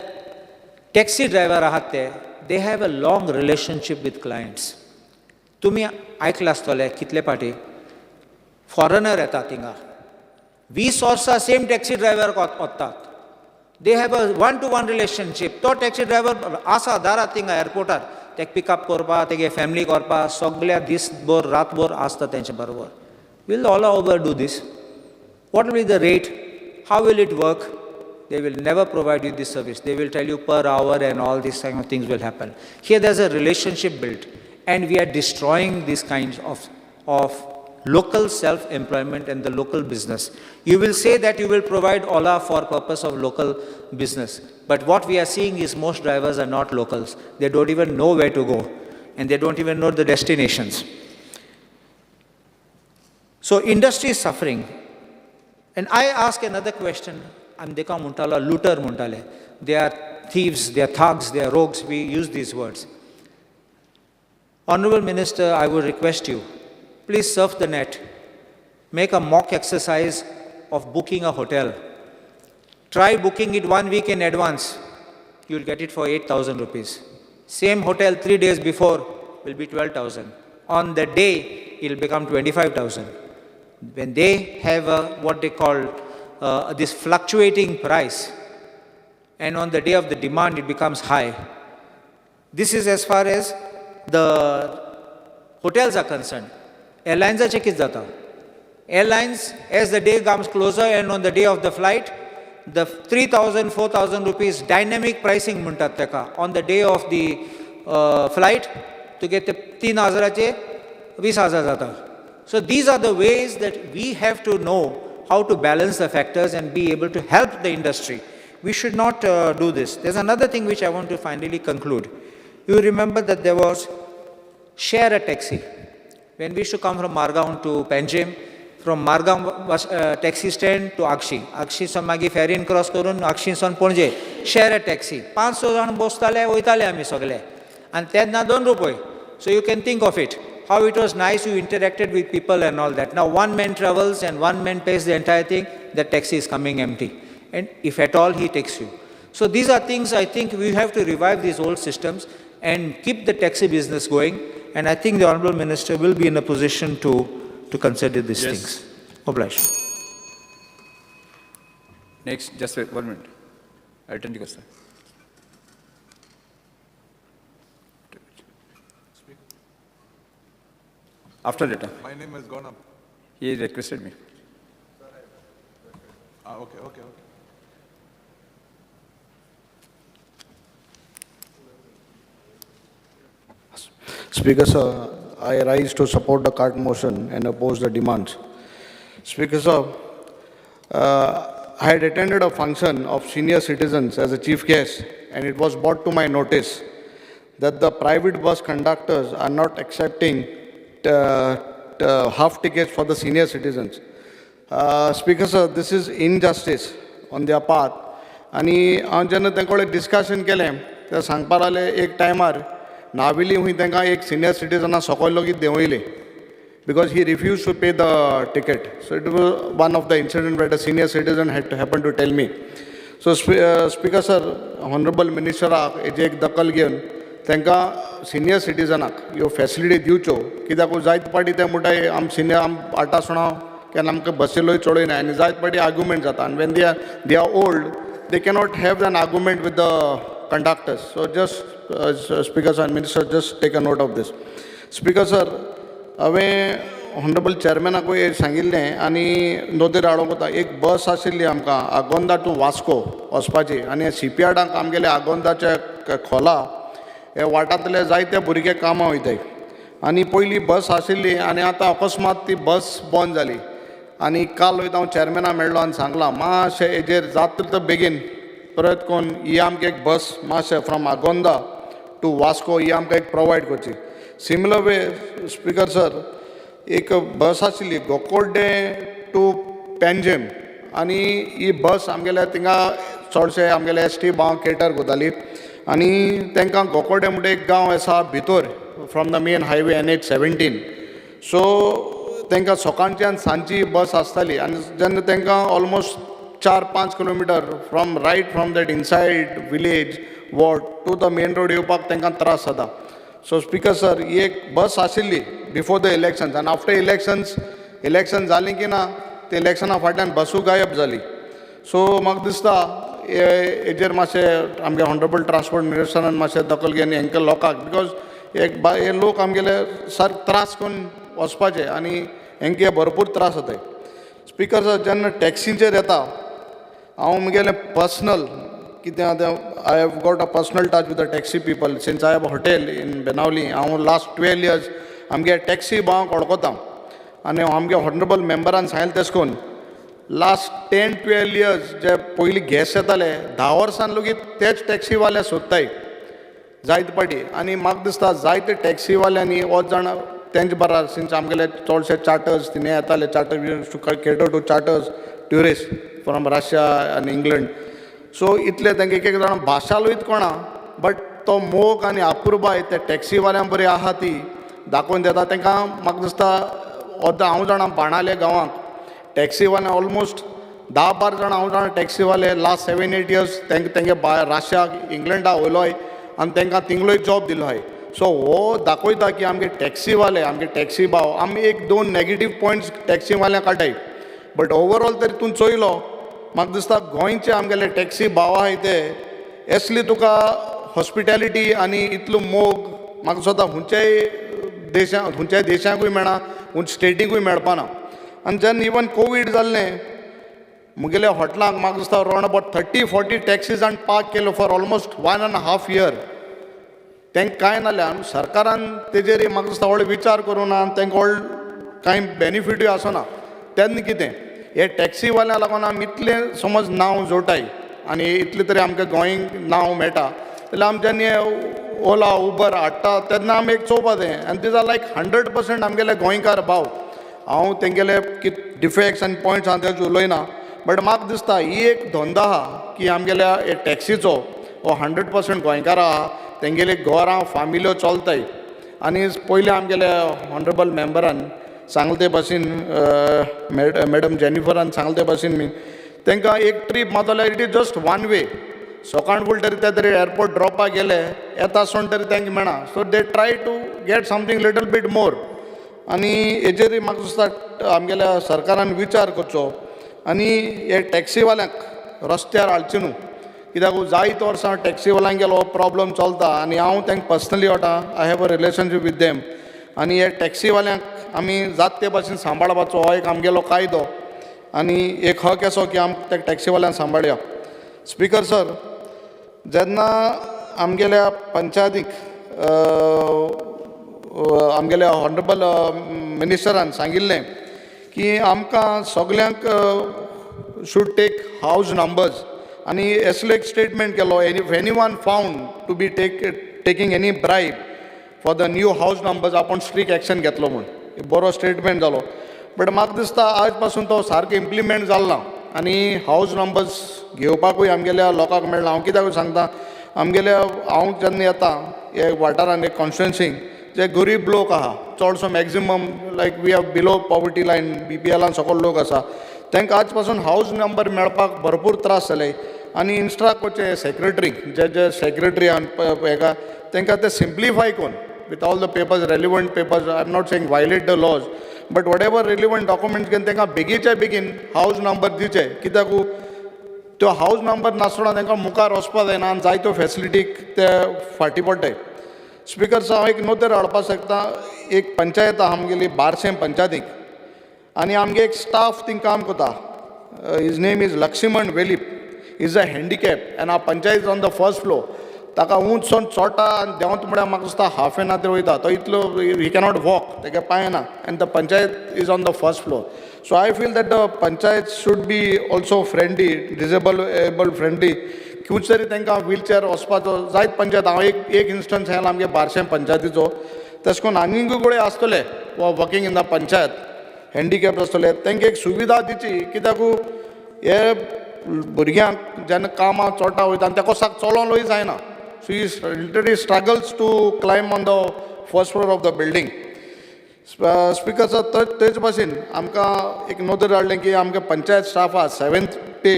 taxi driver ahat they have a long relationship with clients. तुम्ही ऐकलं असतले कितले पाटी foreigner येतात थिंगा 20 वर्सां same taxi driver वतात. They have a 1-to-1 relationship. तो taxi driver आसा दारात थिंगा एअरपोर्टार तेका पिकअप करपा तेगे फॅमिली व्हरपा सगळ्या दीसभर रातभर आसता तेंचे बरोबर. Will all over do this? What will be the rate? How will it work? They will never provide you this service. They will tell you per hour and all these kind of things will happen. Here there's a relationship built and we are destroying these kinds of local self-employment and the local business. You will say that you will provide Ola for purpose of local business. But what we are seeing is most drivers are not locals. They don't even know where to go and they don't even know the destinations. So industry is suffering. And I ask another question. Amdeka muntala, looter muntale. They are thieves, they are thugs, they are rogues. We use these words. Honorable Minister, I would request you, please surf the net. Make a mock exercise of booking a hotel. Try booking it 1 week in advance. You'll get it for 8,000 rupees. Same hotel 3 days before will be 12,000. On the day, it'll become 25,000. When they have what they call this fluctuating price, and on the day of the demand it becomes high. This is as far as the hotels are concerned. Airlines are checked jata. Airlines, as the day comes closer and on the day of the flight, the 3,000, 4,000 rupees dynamic pricing muntat teka. On the day of the flight, to get the 3,000 20,000 jata. So these are the ways that we have to know how to balance the factors and be able to help the industry. We should not do this. There's another thing which I want to finally conclude. You remember that there was share a taxi. When we used to come from Margaon to Panjim, from Margaon taxi stand to Akshi. Akshi son magi ferry cross करून Akshi son Ponje. Share a taxi. 500 जाण बसताले वयताले आमी सगळे. And तेन्ना 2 रुपये. So you can think of it. How it was nice you interacted with people and all that. Now one man travels and one man pays the entire thing, the taxi is coming empty. And if at all, he takes you. So these are things I think we have to revive these old systems and keep the taxi business going. And I think the Honorable Minister will be in a position to consider these things. Obliged. Next, just wait 1 minute. I'll turn to you, sir. After later. My name has gone up. He requested me. Okay. Speaker sir, I rise to support the cart motion and oppose the demands. Speaker sir, I had attended a function of senior citizens as a chief guest and it was brought to my notice that the private bus conductors are not accepting half tickets for the senior citizens. Speaker sir, this is injustice on their part. आणि हांव जेन्ना तांचे कडेन discussion केलें तेन्ना सांगपाक लागले एक टायमार नाविली हूंय तांकां एक सिनियर सिटीजनां सकयल लेगीत देंवयले because he refused to pay the ticket. So it was one of the incidents where the senior citizen had happened to tell me. So Speaker sir, Honorable Minister hazy एक दखल घेवन तांकां सिनियर सिटीजनाक ह्यो facility दिवच्यो कित्याक जायते पाटी ते म्हणटाय आम senior आम 8 आसतना केन्ना आमकां बसीलोय चडोय ना आनी जायते पाटी आर्ग्युमेंट जाता आनी when they are old they cannot have an argument with the conductors so just speaker sir minister just take a note of this speaker sir हांवें ऑनरेबल चॅरमॅनाकूय सांगिल्लें आनी नोंदीर हाडूंक वता एक बस आशिल्ली आमकां आगोंदा टू वास्को वचपाची आनी शिपयार्डाक आमगेले आगोंदाच्या खोला हे वाठांतले जायते भुरगे कामां वयताय आनी पयलीं बस आशिल्ली आनी आतां अकस्मात ती बस बंद जाली आनी काल वयता हांव चॅरमॅना मेळ्ळो आनी सांगलां मातशें हेजेर जाता तितलो बेगीन प्रयत्न करून ही आमकां एक बस मातशें फ्रॉम आगोंदा टू वास्को ही आमकां एक प्रोवायड करची सिमिलर वे स्पीकर सर एक बस आशिल्ली गोकोर्डे टू पेंजेम आनी ही बस आमगेल्या थिंगा चडशे आमगेले ST भाव केटर करताली आनी तांकां गोकोर्डे म्हणटा एक गांव आसा भितर from the main highway NH17 so तांकां सकाळची आनी सांजची बस आसताली आनी जेन्ना तांकां almost 4-5 kilometre from that inside village ward to the main road येवपाक तांकां त्रास जाता सो स्पीकर सर ही एक बस आशिल्ली बिफोर द इलेक्शन्स आनी आफ्टर इलेक्शन जालीं की ना ते इलेक्शना फाटल्यान बसूय गायब जाली सो म्हाका दिसता हेजेर मातशें आमगे ऑनरेबल ट्रान्सपोर्ट मिनिस्टरान मातशें दखल घेवन हेंकां लोकांक बिकॉज हे लोक आमगेले सर त्रास करून वचपाचे आनी हेंकां भरपूर त्रास जाताय स्पीकर सर जेन्ना टॅक्सीचेर येता हांव म्हगेलें पर्सनल कितें आतां I have got a personal touch with the taxi people since I have a hotel in Benaulim हांव लास्ट 12 years आमगे टॅक्सी भावांक वळखता आनी आमगे ऑनरेबल मेंबरान सांगलें तेश कोन्न लास्ट 10-12 years जे पयलीं गॅस येताले 10 वर्सान लेगीत तेच टॅक्सीवाले सोदताय जायते पाटी आनी म्हाका दिसता जायते टॅक्सीवाल्यांनी हो जाण तेंचे बराबर सिन्स आमगेले चडशे चार्टर्स तिने येताले charter cater to charters tourist from Russia आनी इंग्लंड सो इतले तांकां एक जाणां भाशा लयत कोणा बट तो मोग आनी आपुरबाय त्या टॅक्सीवाल्यांक बरी आहा ती दाखोवन दिता तांकां म्हाका दिसता हांव जाणा बाणाले गांवांक टॅक्सीवाले ऑलमोस्ट 10-12 जाणां हांव जाणा टॅक्सीवाले लास्ट 7-8 years तेंगे रशियाक इंग्लंडाक वयलोय आनी तांकां थिंगलोय जॉब दिलो हाय सो हो दाखयता की आमगे टॅक्सीवाले आमगे टॅक्सी भाव आमी 1-2 नेगेटीव पॉयंट्स टॅक्सीवाल्यांक काडटाय बट ओवरऑल तरी तूं चोयलो म्हाका दिसता गोंयचे आमगेले टॅक्सी भाव आहाय ते एसली तुका हॉस्पिटॅलिटी आनी इतलो मोग म्हाका स्वता खंयच्याय देशांकूय मेळना स्टेटीकूय मेळपाना आनी जेन्ना इवन कोवीड जाल्लें मुगेले हॉटेलांक म्हाका दिसता अरावंड अबावट 30-40 टॅक्सीजान पार्क केलो फॉर ऑलमोस्ट 1.5 year तांकां कांय नाल्यान सरकारान तेजेर म्हाका दिसता व्हडलो विचार करूं ना आनी तांकां व्हड कांय बेनिफिटूय आसना तेन्ना कितें हे टॅक्सीवाल्यांक लागून आमी इतलें समज नांव जोडटाय आनी इतलें तरी आमकां गोंयक नांव मेळटा जाल्यार आमी जेन्ना ओला उबर हाडटा तेन्ना आमी एक चोवपा जाय आनी दिज आर लायक 100% आमगेले गोंयकार भाव हांव तेंगेले डिफेक्ट्स आनी पॉयंट्स हांव तेजे उलयना बट म्हाका दिसता ही एक धंदो आहा की आमगेल्या हे टॅक्सीचो हो 100% गोंयकार आहा तेंगेले घरां फामिल्यो चलताय आनी पयलीं आमगेले ऑनरेबल मेंबरान सांगले ते भाशेन मॅडम जेनिफरान सांगले ते भाशेन मी तांकां एक ट्रीप मारतले it is just one way सकाळ फूल तरी ते तरी एअरपोर्ट ड्रॉपाक गेले येता आसतना तरी तांकां मेळना so they try to get something little bit more आनी हेजेरूय म्हाका दिसता आमगेल्या सरकारान विचार करचो आनी हे टॅक्सीवाल्यांक रस्त्यार हाडचे न्हू कित्याक जायते वर्सां टॅक्सीवाल्यांक हो प्रॉब्लम चलता आनी हांव तांकां पर्सनली वता आय have a relationship with them आनी हे टॅक्सीवाल्यांक आमी जात ते भाशेन सांबाळपाचो हो एक आमगेलो कायदो आनी एक हक असो की आम त्या टॅक्सीवाल्यांक सांबाळया स्पीकर सर जेन्ना आमगेल्या पंचायतीक आमगेल्या ऑनरेबल मिनिस्टरान सांगिल्लें की आमकां सगल्यांक शूड टेक हावज नंबर्स आनी असलो एक स्टेटमेंट केलो if any one found to be taking any bribe for the new house numbers आपण स्ट्रीक एक्शन घेतलो म्हूण बरो स्टेटमेंट जालो बट म्हाका दिसता आज पासून तो सारको इम्प्लिमेंट जालो ना आनी हावज नंबर्स घेवपाकूय आमगेल्या लोकांक मेळना हांव कित्याक सांगता आमगेल्या हांव जेन्ना येता हे वाठारान एक कॉन्स्टिट्युएन्सीक जे गरीब लोक आहा चडसो maximum like we have below poverty line BPLान सकयल लोक आसा तांकां आज पासून हावज नंबर मेळपाक भरपूर त्रास जाले आनी इन्स्ट्राकोचे सेक्रेटरी जे सेक्रेटरी हेका तांकां ते simplify cone with all the papers, relevant papers. I'm not saying violate the laws, but whatever relevant documents can तांकां बेगीच्या बेगीन हावज नंबर दिवचे कित्याक तो हावज नंबर नासतना तांकां मुखार वचपा जायना आनी जायत्यो फॅसिलिटीक ते फाटीं पडटाय. स्पिकर हांव एक नोंदर हाडपाक शकता. एक पंचायत आहा आमगेली बारशें पंचायतीक आनी आमगे एक स्टाफ थिंग काम करता. His name is Laxman Velip. Is a handicap and a panchayat on the first floor. ताका उंचसून चोटा आनी देंवता म्हळ्यार म्हाका दिसता हाफ एन आवर वयता. तो इतलो ही कॅनॉट वॉक, तेगे पांय ना and the panchayat is on the first floor. So I feel that the panchayat should be also friendly, disable friendly. खंयच तरी तांकां व्हीलचॅर वचपाचो जायत पंचायत. हांव एक इन्स्टन्स हें आमगे बारशें पंचायतीचो. तशें करून आनीक गुळे आसतले working in the panchayat, handicap आसतले, तांकां एक सुविधा दिवची कित्याक हे भुरग्यांक जेन्ना कामां चोटा वयता आनी तेका साक चलोनूय जायना. So he literally struggles to climb on the first floor of the building. Speaker sir, तेच भाशेन आमकां एक नोंदर हाडलें की आमकां पंचायत स्टाफ आहा 7th पे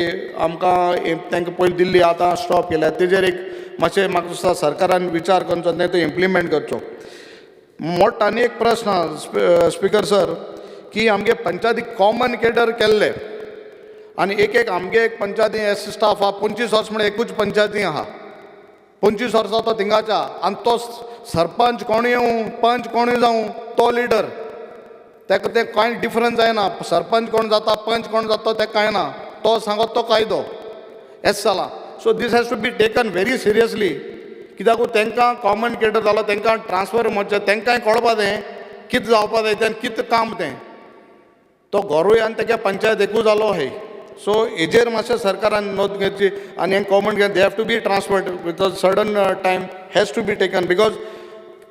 आमकां तांकां पयलीं दिल्ली आतां स्टॉप केल्या. तेजेर एक मातशें म्हाका दिसता सरकारान विचार करचो आनी तो इम्प्लिमेंट करचो. मोठो आनी एक प्रश्न आहा स्पिकर सर की आमगे पंचायतीक कॉमन केडर केल्ले आनी एक आमगे एक पंचायती एस स्टाफ आहा 25 वर्स म्हळ्यार एकूच पंचायती आहा. 25 वर्सां तो थिंगाचा आनी तो सरपंच कोणूय येवं पंच कोणूय जावं तो लिडर. तेका तें कांय डिफरन्स जायना. सरपंच कोण जाता पंच कोण जाता तें कांय ना. तो सांगत तो कायदो हेच जाला. So this has to be taken very seriously कित्याक तांकां कॉमन केडर जालो तांकां ट्रान्सफर म्हणचे तांकांय कळपा जाय कितें जावपा जाय तें कितें काम तें. तो घरूय आनी तेगे पंचायत एकूच जालो हे. सो हेजेर मातशें सरकारान नोंद घेवची आनी हें common they have to be transferred with a sudden time has to be taken. Because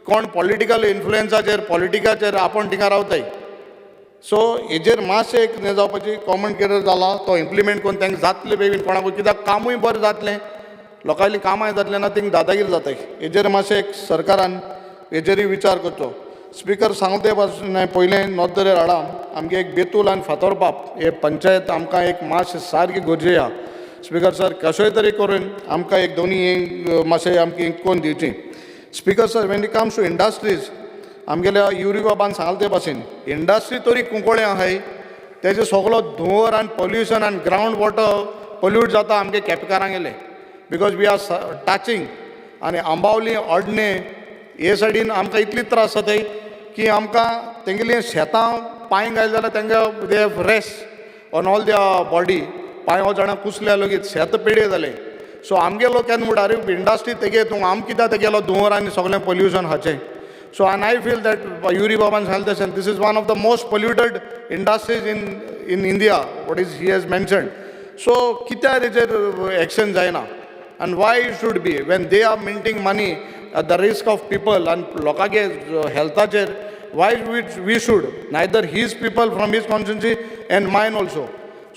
कोण पॉलिटिकल इन्फ्लुएन्साचेर पॉलिटिकाचेर आपण थिंगा रावताय. सो हेजेर मातशें एक हें जावपाची कॉमन केडर जाला तो इम्प्लिमेंट करून तांकां जातलें बेगीन कोणाकूय कित्याक कामूय बरें जातलें लोकांनी कामांय जातलें ना थिंग दादागिरी जाताय. हेजेर मातशें एक सरकारान हेजेरूय विचार करचो. स्पिकर सांगते पासून पयलें नोंदरेर हाडा आमगे एक बेतूल आनी फातोरपाप हे पंचायत आमकां एक मातशें सारकी गरजे आहा. स्पिकर सर कशेंय तरी करून आमकां एक दोनी मातशें आमकां कोन्न दिवची. Speaker sir when it comes to industries आमगेल्या युरी बाबान सांगले ते भाशेन इंडस्ट्री तरी कुंकोळें आहाय तेजे सगळो धुंवर आनी पोल्युशन आनी ग्रावंड वॉटर पोल्यूट जाता आमगे केपेकारां गेले. बिकॉज वी आर टाचींग आनी आंबावली ओडणे हे सायडीन आमकां इतली त्रास जाताय की आमकां तेंगेली शेतां पांय घायले जाल्यार तांकां they have rest on all their body. पांय हो जाणां कुसल्या लेगीत शेत पेडे जाले. सो आमगे लोक केन्ना म्हणटा अरे इंडस्ट्री तेगे तूं आम कित्याक तेगेलो धुंवर आनी सगळें पोल्युशन हाचें. सो आनी आय फील दॅट युरी बाबान सांगलें तशें this is one of the most polluted industries in India what is he has mentioned. So कित्याक तेजेर एक्शन जायना आनी why it should be when they are minting money at the risk of people and लोकांगे हेल्थाचेर why we should neither his people from his constituency and mine also.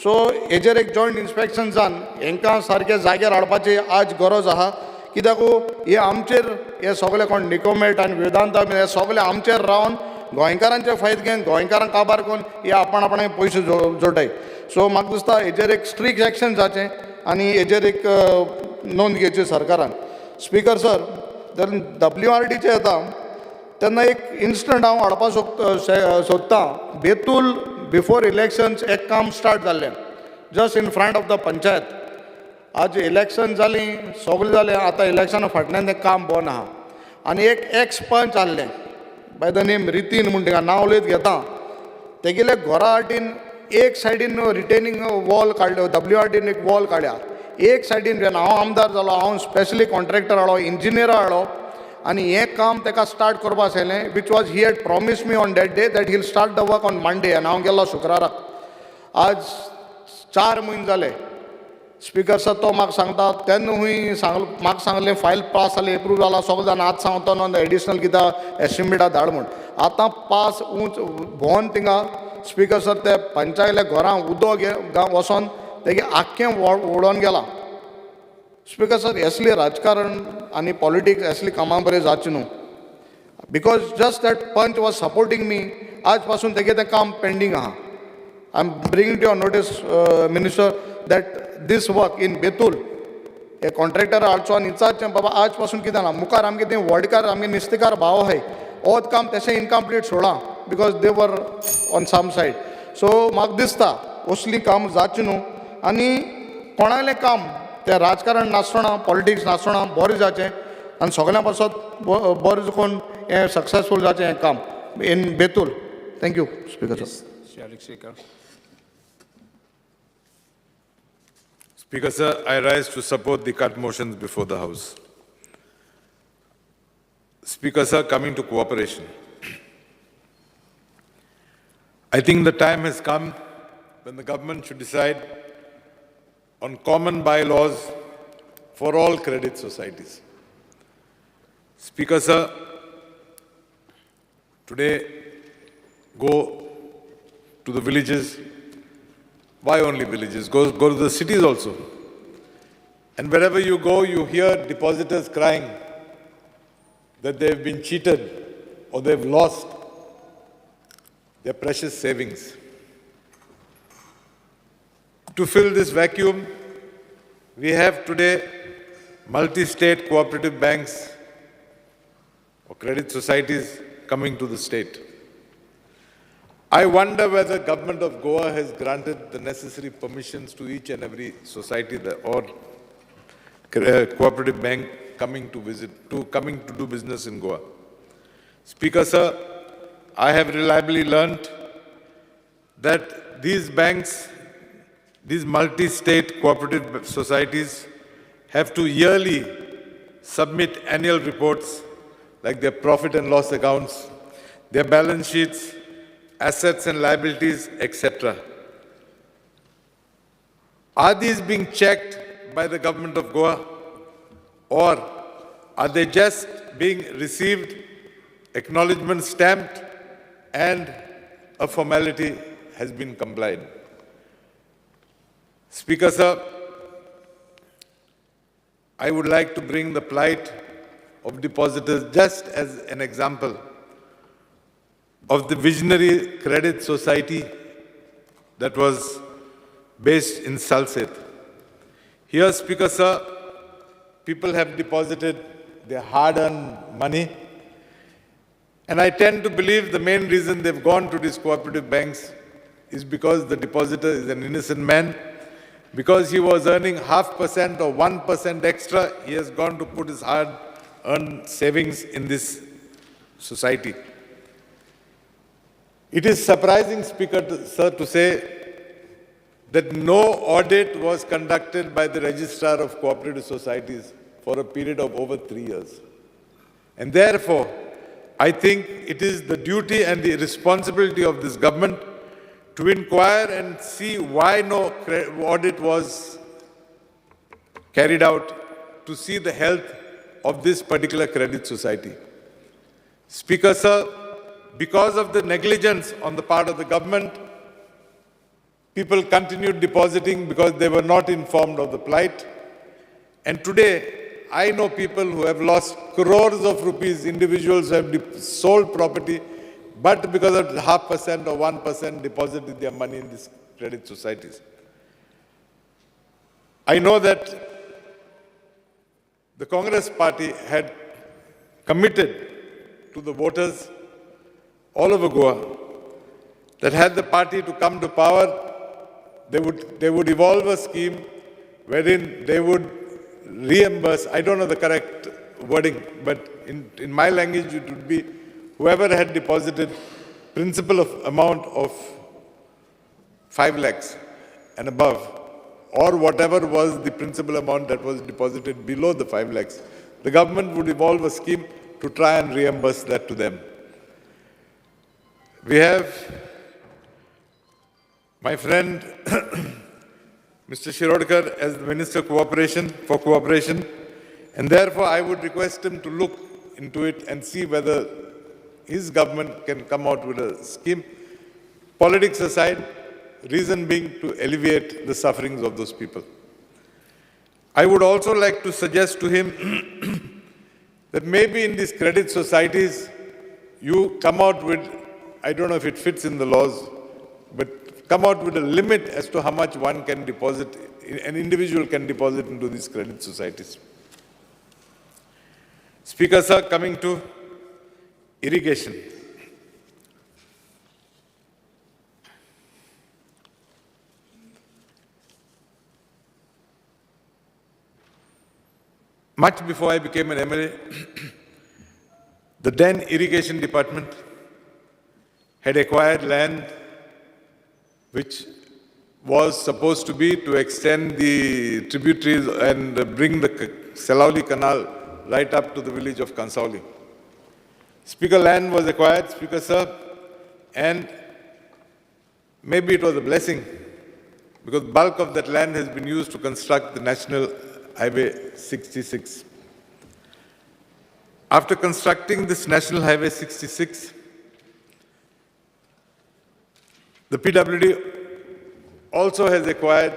So हेजेर एक joint inspection जावन हेंकां सारके जाग्यार हाडपाची आज गरज आहा कित्याक हे आमचेर हे सगळे कोण निकोमेट आनी वेदांता हे सगळे आमचेर रावन गोंयकारांचे फायदे घेवन गोंयकारांक काबार करून हे आपणाय पयशे जोडटाय. सो म्हाका दिसता हेजेर एक स्ट्रिक्ट एक्शन जावचें आनी हेजेर एक नोंद घेवची सरकारान. स्पिकर सर जेन्ना WRDचे येता तेन्ना एक इन्स्टंट हांव हाडपाक सोदतां. बेतूल बिफोर इलेक्शन्स एक काम स्टार्ट जाल्लें just in front of the panchayat. आज इलेक्शन जालीं सगळें जालें आतां इलेक्शना फाटल्यान तें काम बंद आहा आनी एक एक्स पंच आहलें बाय द नेम रितीन म्हूण तिका नांव उलयत घेता. तेगेले घरा वाटेन एक सायडीन रिटेनिंग वॉल काडलो WRDन एक वॉल काडल्या. एक सायडीन जेन्ना हांव आमदार जालो हांव स्पेशली कॉन्ट्रॅक्टर हाडलो इंजिनियरा हाडलो आनी हें काम ताका स्टार्ट करपा आसलें which was he had promise me on that day that he'll start the work on Monday आनी हांव गेलो शुक्राराक. आज 4 म्हयने जाले. स्पिकर सर तो म्हाका सांगता तेन्ना म्हाका सांगलें फायल पास जाली एप्रूव जाला सगळें जाण आतां सांगता न्हू एडिशनल कित्याक एस्टिमेटा धाड म्हूण. आतां पास भोंवन थिंगा स्पिकर सर ते पंचायतल्या घरां उदक वचोन तेगे आख्खें उडोवन गेलां. स्पिकर सर असली राजकारण आनी पॉलिटिक्स असली कामां बरें जावचें न्हू. Because just that panch was supporting me आज पासून तेगे तें काम पेंडींग आहा. I am bringing to your notice minister that this work in Betul हे कॉन्ट्रॅक्टर हाडचो आनी विचारचें बाबा आज पासून कितें ना मुखार आमगे थंय व्हडकार आमगे नुस्तेकार भाव आहाय ओत काम तशें इनकम्प्लीट सोडा because they were on some side so म्हाका दिसता असली काम जावची न्हू आनी कोणालें काम तें राजकारण नासतना पॉलिटिक्स नासतना बरें जावचें आनी सगळ्यां पासत बरें कोण हें सक्सेसफूल जावचें हें काम in Betul thank you speaker sir Shalik Shekhar. Speaker, sir, I rise to support the cut motions before the House. Speaker, sir, coming to cooperation. I think the time has come when the government should decide on common bylaws for all credit societies. Speaker, sir, today go to the villages. Why only villages? Go to the cities also. And wherever you go, you hear depositors crying that they've been cheated or they've lost their precious savings. To fill this vacuum, we have today multi-state cooperative banks or credit societies coming to the state. I wonder whether the government of Goa has granted the necessary permissions to each and every society or cooperative bank coming to do business in Goa. Speaker, sir, I have reliably learned that these banks, these multi-state cooperative societies have to yearly submit annual reports like their profit and loss accounts, their balance sheets, assets and liabilities, etc. Are these being checked by the government of Goa, or are they just being received, acknowledgement stamped, and a formality has been complied? Speaker, sir, I would like to bring the plight of depositors just as an example of the visionary credit society that was based in Salset. Here, Speaker, sir, people have deposited their hard-earned money, and I tend to believe the main reason they've gone to these cooperative banks is because the depositor is an innocent man. Because he was earning 0.5% or 1% extra, he has gone to put his hard-earned savings in this society. It is surprising, Speaker, sir, to say that no audit was conducted by the Registrar of Cooperative Societies for a period of over 3 years. And therefore, I think it is the duty and the responsibility of this government to inquire and see why no audit was carried out to see the health of this particular credit society. Speaker, sir, because of the negligence on the part of the government, people continued depositing because they were not informed of the plight. And today, I know people who have lost crores of rupees, individuals who have sold property, but because of 0.5% or 1% deposited their money in these credit societies. I know that the Congress party had committed to the voters all over Goa that had the party to come to power, they would evolve a scheme wherein they would reimburse, I don't know the correct wording, but in my language it would be whoever had deposited principal amount of 5 lakhs and above, or whatever was the principal amount that was deposited below the 5 lakhs, the government would evolve a scheme to try and reimburse that to them. We have my friend Mr. Shirodkar as the Minister for Cooperation, and therefore I would request him to look into it and see whether his government can come out with a scheme. Politics aside, reason being to alleviate the sufferings of those people. I would also like to suggest to him that maybe in these credit societies, you come out with, I don't know if it fits in the laws, but come out with a limit as to how much one can deposit an individual can deposit into these credit societies. Speaker, sir, coming to irrigation. Much before I became an MLA, the then irrigation department had acquired land which was supposed to be to extend the tributaries and bring the Salauli Canal right up to the village of Kansauli. Speaker, land was acquired, Speaker, sir, and maybe it was a blessing because bulk of that land has been used to construct the National Highway 66. After constructing this National Highway 66, the PWD also has acquired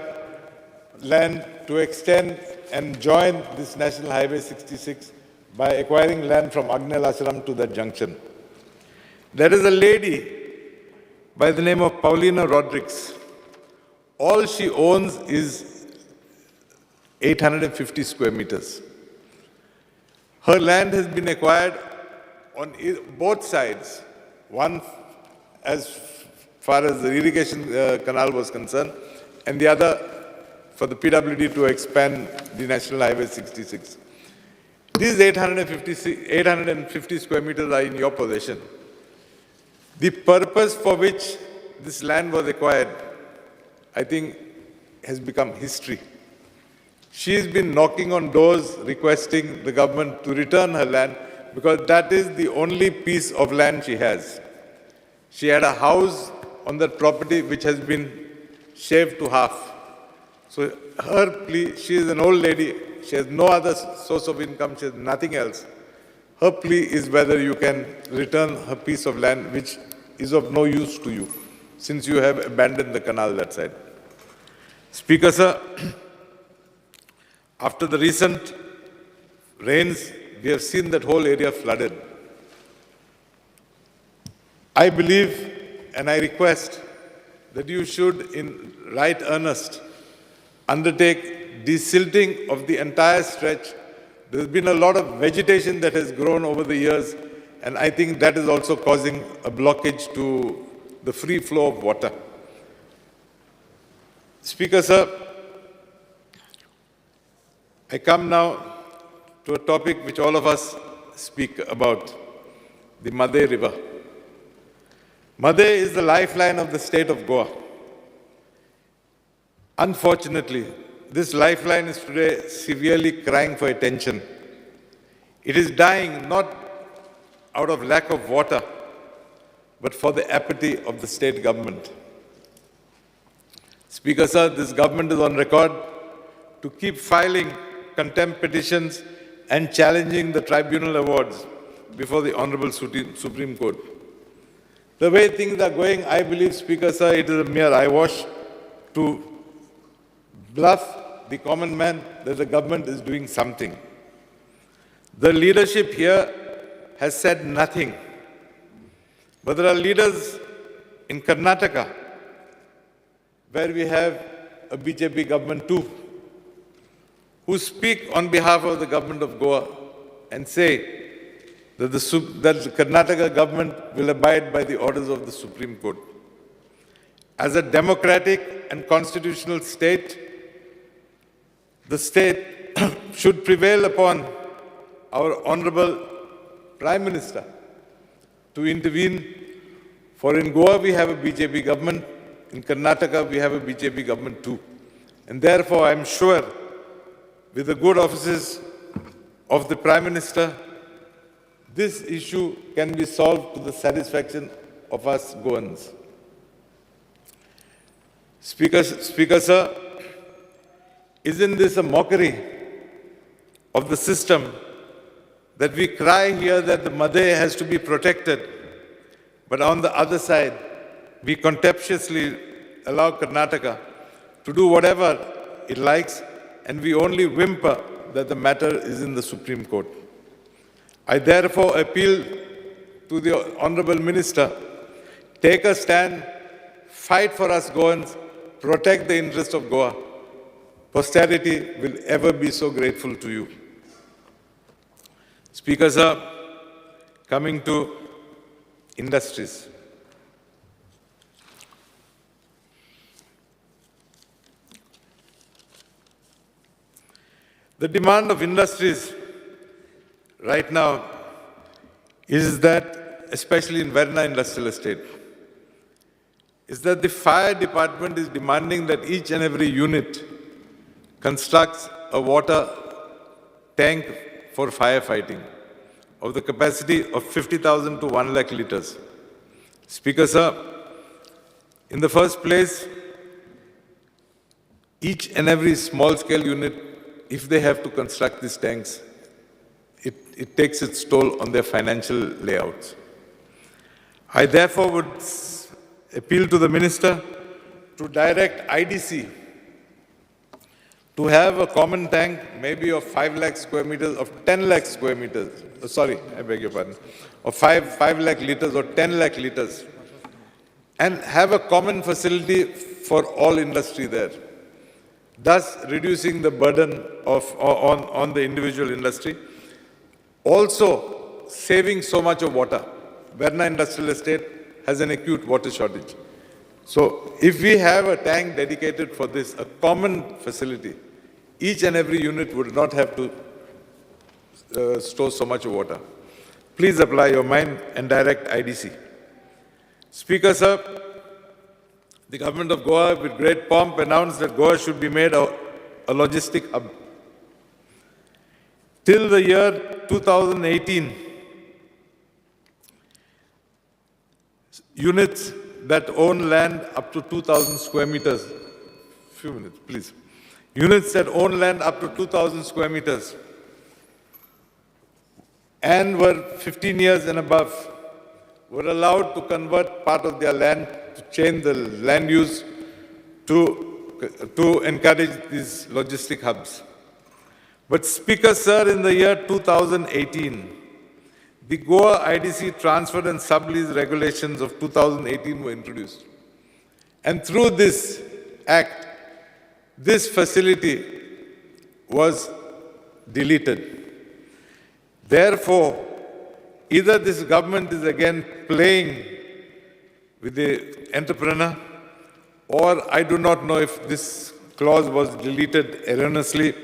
land to extend and join this National Highway 66 by acquiring land from Agnel Ashram to that junction. There is a lady by the name of Paulina Rodriguez. All she owns is 850 square meters. Her land has been acquired on both sides, one as far as the irrigation canal was concerned, and the other for the PWD to expand the National Highway 66. These 850 square meters are in your possession. The purpose for which this land was acquired, I think, has become history. She's been knocking on doors requesting the government to return her land because that is the only piece of land she has. She had a house on that property which has been shaved to half. So her plea, she is an old lady, she has no other source of income, she has nothing else. Her plea is whether you can return her piece of land which is of no use to you since you have abandoned the canal that side. Speaker, sir, after the recent rains, we have seen that whole area flooded. I believe and I request that you should, in right earnest, undertake desilting of the entire stretch. There's been a lot of vegetation that has grown over the years, and I think that is also causing a blockage to the free flow of water. Speaker, sir, I come now to a topic which all of us speak about, the Madhe River. Madhe is the lifeline of the state of Goa. Unfortunately, this lifeline is today severely crying for attention. It is dying not out of lack of water, but for the apathy of the state government. Speaker, sir, this government is on record to keep filing contempt petitions and challenging the tribunal awards before the Honorable Supreme Court. The way things are going, I believe, Speaker, sir, it is a mere eyewash to bluff the common man that the government is doing something. The leadership here has said nothing. But there are leaders in Karnataka, where we have a BJP government too, who speak on behalf of the government of Goa and say that the Karnataka government will abide by the orders of the Supreme Court. As a democratic and constitutional state, the state should prevail upon our Honorable Prime Minister to intervene. For in Goa we have a BJP government, in Karnataka we have a BJP government too. And therefore I am sure with the good offices of the Prime Minister, this issue can be solved to the satisfaction of us Goans. Speaker, sir, isn't this a mockery of the system that we cry here that the Madhe has to be protected, but on the other side, we contemptuously allow Karnataka to do whatever it likes, and we only whimper that the matter is in the Supreme Court. I therefore appeal to the Honorable Minister, take a stand, fight for us Goans, protect the interest of Goa. posterity will ever be so grateful to you. Speaker sir, coming to industries. The demand of industries right now is that, especially in Verna Industrial Estate, is that the fire department is demanding that each and every unit constructs a water tank for firefighting of the capacity of 50,000 to 1 lakh liters. Speaker sir, in the first place, each and every small-scale unit, if they have to construct these tanks, it takes its toll on their financial layouts. I therefore would appeal to the Minister to direct IDC to have a common tank, maybe of 5 lakh square meters, of 10 lakh square meters, I beg your pardon, of 5 lakh liters or 10 lakh liters, and have a common facility for all industry there, thus reducing the burden on the individual industry. Also, saving so much of water. Verna Industrial Estate has an acute water shortage. So, if we have a tank dedicated for this, a common facility, each and every unit would not have to store so much water. Please apply your mind and direct IDC. Speaker sir, the government of Goa, with great pomp, announced that Goa should be made a logistic hub. Till the year 2018, units that own land up to 2,000 square meters, few minutes, please. Units that own land up to 2,000 square meters and were 15 years and above were allowed to convert part of their land to change the land use to encourage these logistic hubs. But Speaker sir, in the year 2018, the Goa IDC transfer and sublease regulations of 2018 were introduced. And through this act, this facility was deleted. Therefore, either this government is again playing with the entrepreneur, or I do not know if this clause was deleted erroneously.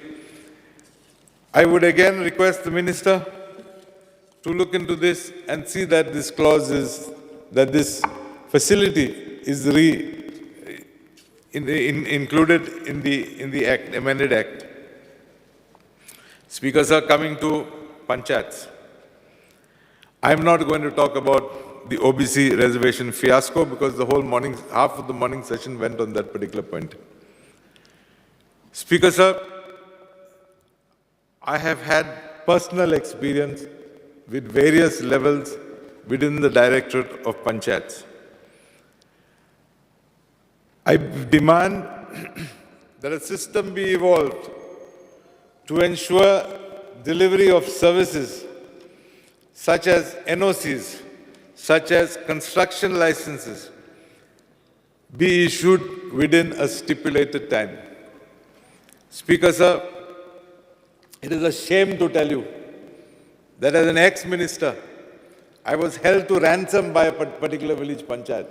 I would again request the Minister to look into this and see that this clause is, that this facility is included in the act, amended act. Speaker sir, coming to panchayats. I am not going to talk about the OBC reservation fiasco because the whole morning, half of the morning session went on that particular point. Speaker sir, I have had personal experience with various levels within the Directorate of Panchayats. I demand that a system be evolved to ensure delivery of services such as NOCs, such as construction licenses, be issued within a stipulated time. Speaker sir, it is a shame to tell you that as an ex-minister, I was held to ransom by a particular village panchayat.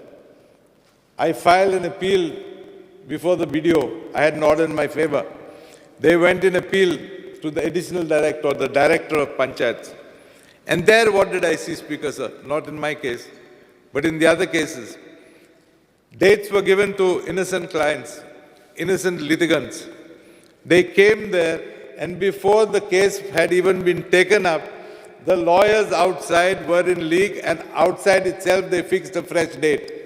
I filed an appeal before the BDO. I had an order in my favor. They went in appeal to the additional director or the director of panchayats. And there what did I see, Speaker sir? Not in my case, but in the other cases. Dates were given to innocent clients, innocent litigants. They came there, and before the case had even been taken up, the lawyers outside were in league, and outside itself they fixed a fresh date.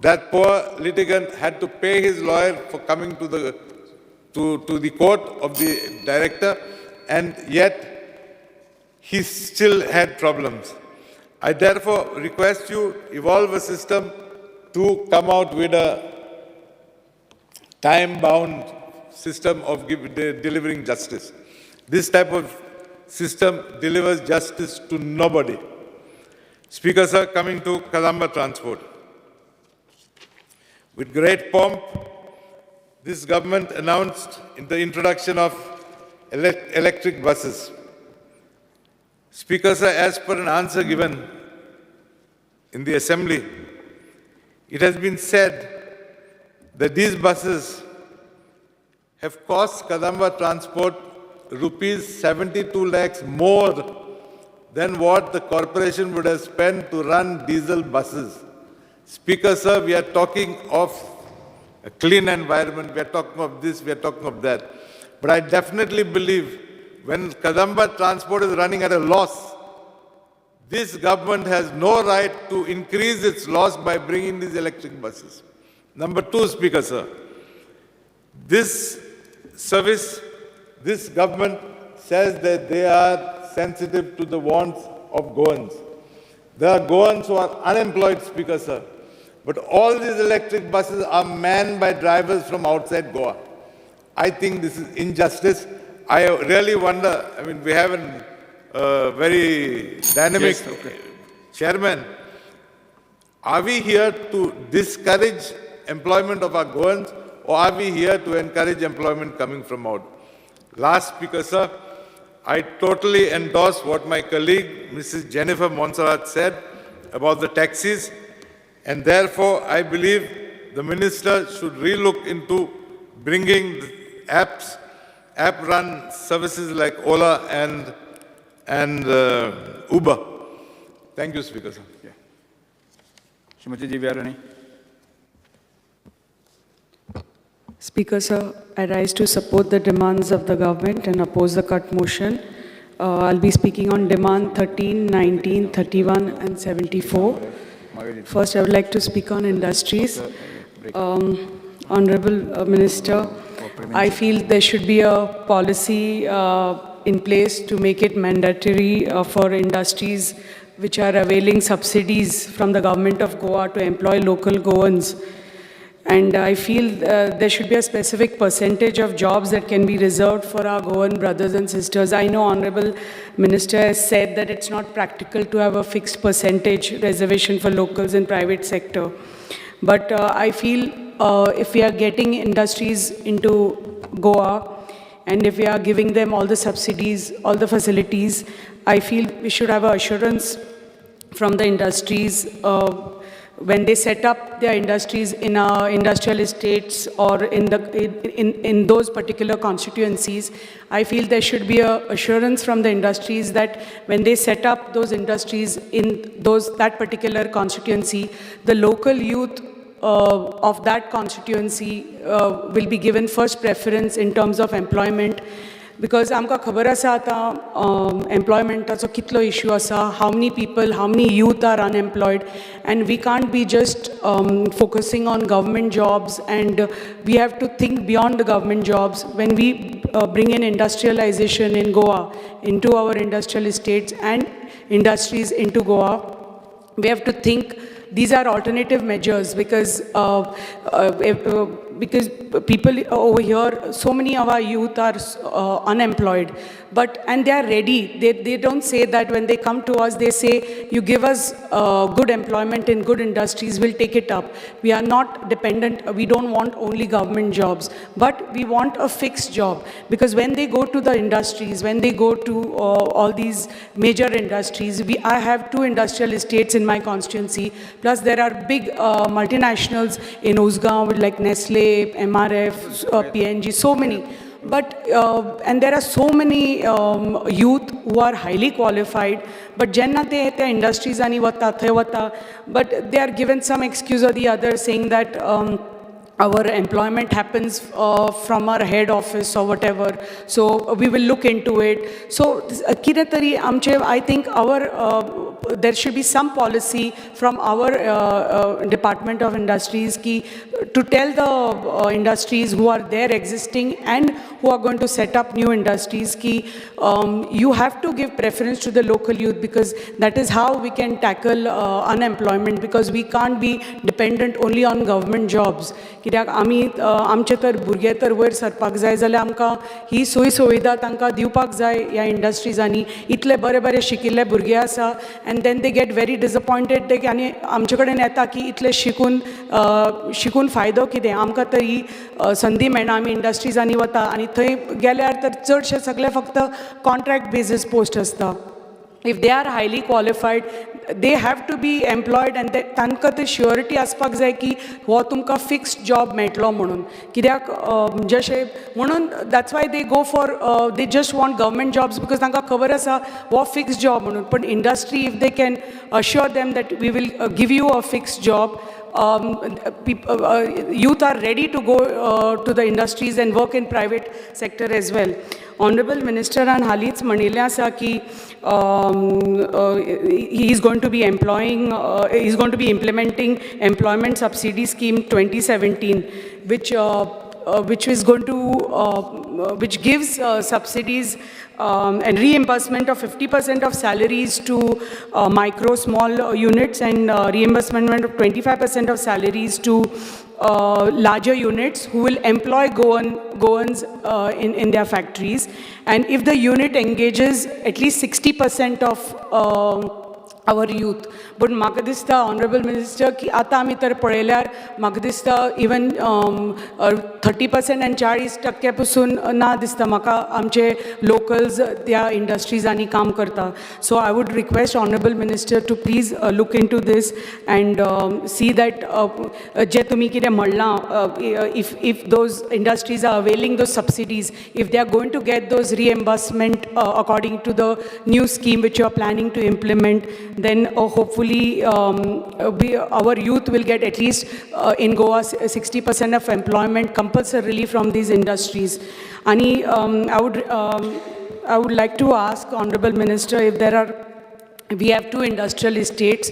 That poor litigant had to pay his lawyer for coming to the court of the director, and yet he still had problems. I therefore request you evolve a system to come out with a time-bound system of delivering justice. This type of system delivers justice to nobody. Speaker sir, coming to Kadamba Transport. With great pomp, this government announced in the introduction of electric buses. Speaker, sir, as per an answer given in the assembly, it has been said that these buses have cost Kadamba Transport rupees 72 lakhs more than what the corporation would have spent to run diesel buses. Speaker, sir, we are talking of a clean environment, we are talking of this, we are talking of that. But I definitely believe when Kadamba Transport is running at a loss, this government has no right to increase its loss by bringing these electric buses. Number two, Speaker, sir, this service, this government says that they are sensitive to the wants of Goans. There are Goans who are unemployed, Speaker, sir. But all these electric buses are manned by drivers from outside Goa. I think this is injustice. I really wonder, I mean, we have a very dynamic chairman. Are we here to discourage employment of our Goans, or are we here to encourage employment coming from out? Last, Speaker, sir, I totally endorse what my colleague, Mrs. Jennifer Montserrat, said about the taxis, and therefore I believe the minister should relook into bringing app-run services like Ola and Uber. Thank you, Speaker, sir. Shrimati Ji Vyarani. Speaker, sir, I rise to support the demands of the government and oppose the cut motion. I'll be speaking on demand 13, 19, 31 and 74. First, I would like to speak on industries. Honorable Minister, I feel there should be a policy in place to make it mandatory for industries which are availing subsidies from the government of Goa to employ local Goans. And I feel there should be a specific percentage of jobs that can be reserved for our Goan brothers and sisters. I know Honorable Minister has said that it's not practical to have a fixed percentage reservation for locals in private sector. But I feel if we are getting industries into Goa and if we are giving them all the subsidies, all the facilities, I feel we should have assurance from the industries when they set up their industries in our industrial estates or in those particular constituencies. I feel there should be a assurance from the industries that when they set up those industries in that particular constituency, the local youth of that constituency will be given first preference in terms of employment. Because आमकां खबर आसा आतां employmenटाचो कितलो issue आसा, how many people, how many youth are unemployed, and we can't be just focusing on government jobs, and we have to think beyond the government jobs. When we bring in industrialization in Goa into our industrial estates and industries into Goa, we have to think these are alternative measures because people over here, so many of our youth are unemployed, and they are ready. They don't say that when they come to us, they say, you give us good employment in good industries, we'll take it up. We are not dependent, we don't want only government jobs, but we want a fixed job. Because when they go to the industries, when they go to all these major industries, I have 2 industrial estates in my constituency, plus there are big multinationals in Uzgaon like Nestle, MRF, PNG, so many. But, and there are so many youth who are highly qualified, but jenna te industries ani vata, but they are given some excuse or the other saying that our employment happens from our head office or whatever, so we will look into it. So, I think there should be some policy from our Department of Industries to tell the industries who are there existing and who are going to set up new industries you have to give preference to the local youth, because that is how we can tackle unemployment, because we can't be dependent only on government jobs. कित्याक आमी आमचे तर भुरगे तर वयर सरपाक जाय जाल्यार आमकां ही सोय सुविधा तांकां दिवपाक जाय ह्या इंडस्ट्रीजांनी. इतले बरे बरे शिकिल्ले भुरगे आसा, and and then they get very disappointed. They आनी आमचे कडेन येता की इतले शिकून फायदो कितें, आमकां तर ही संदी मेळना, आमी इंडस्ट्रीजांनी वता आनी थंय गेल्यार तर चडशे सगळे फक्त कॉन्ट्रॅक्ट बेजीस पोस्ट आसता. If they are highly qualified, they have to be employed, and तांकां ती श्युरिटी आसपाक जाय की हो तुमकां फिक्स्ड जॉब मेळटलो म्हणून. कित्याक जशें म्हणून that's why they go for they just want government jobs because तांकां खबर आसा हो फिक्स्ड जॉब म्हणून. पण industry if they can assure them that we will give you a fixed job, youth are ready to go to the industries and work in private sector as well. Honorable Minister and हालींच म्हणिल्लें आसा की he is going to be implementing employment subsidy scheme 2017, which is going to which gives subsidies and reimbursement of 50% of salaries to micro small units, and reimbursement of 25% of salaries to larger units who will employ Goans in their factories. And if the unit engages at least 60% of our youth. But म्हाका दिसता honourable minister की आतां आमी तर पळयल्यार म्हाका दिसता even 30% आनी 40% पसून ना दिसता म्हाका आमचे लोकल्स त्या इंडस्ट्रीजांनी काम करता. So I would request honourable minister to please look in to this and see that जे तुमी कितें म्हणलां, if those industries are availing those subsidies, if they are going to get those reimbursement according to the new scheme which you are planning to implement, then hopefully our youth will get at least in Goa 60% of employment compulsorily from these industries. And I would like to ask Honorable Minister if we have 2 industrial estates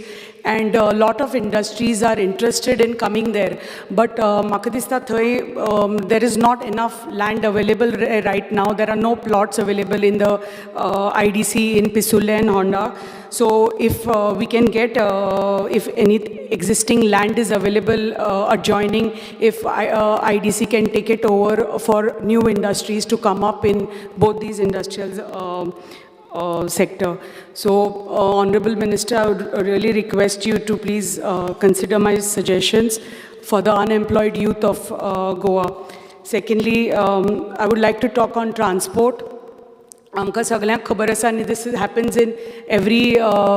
and a lot of industries are interested in coming there, but म्हाका दिसता थंय there is not enough land available right now. There are no plots available in the IDC in Pisule and Honda. So if we can get, if any existing land is available adjoining, if IDC can take it over for new industries to come up in both these industrial sector. So, Honorable Minister, I would really request you to please consider my suggestions for the unemployed youth of Goa. Secondly, I would like to talk on transport. आमकां सगळ्यांक खबर आसा आनी this happens in every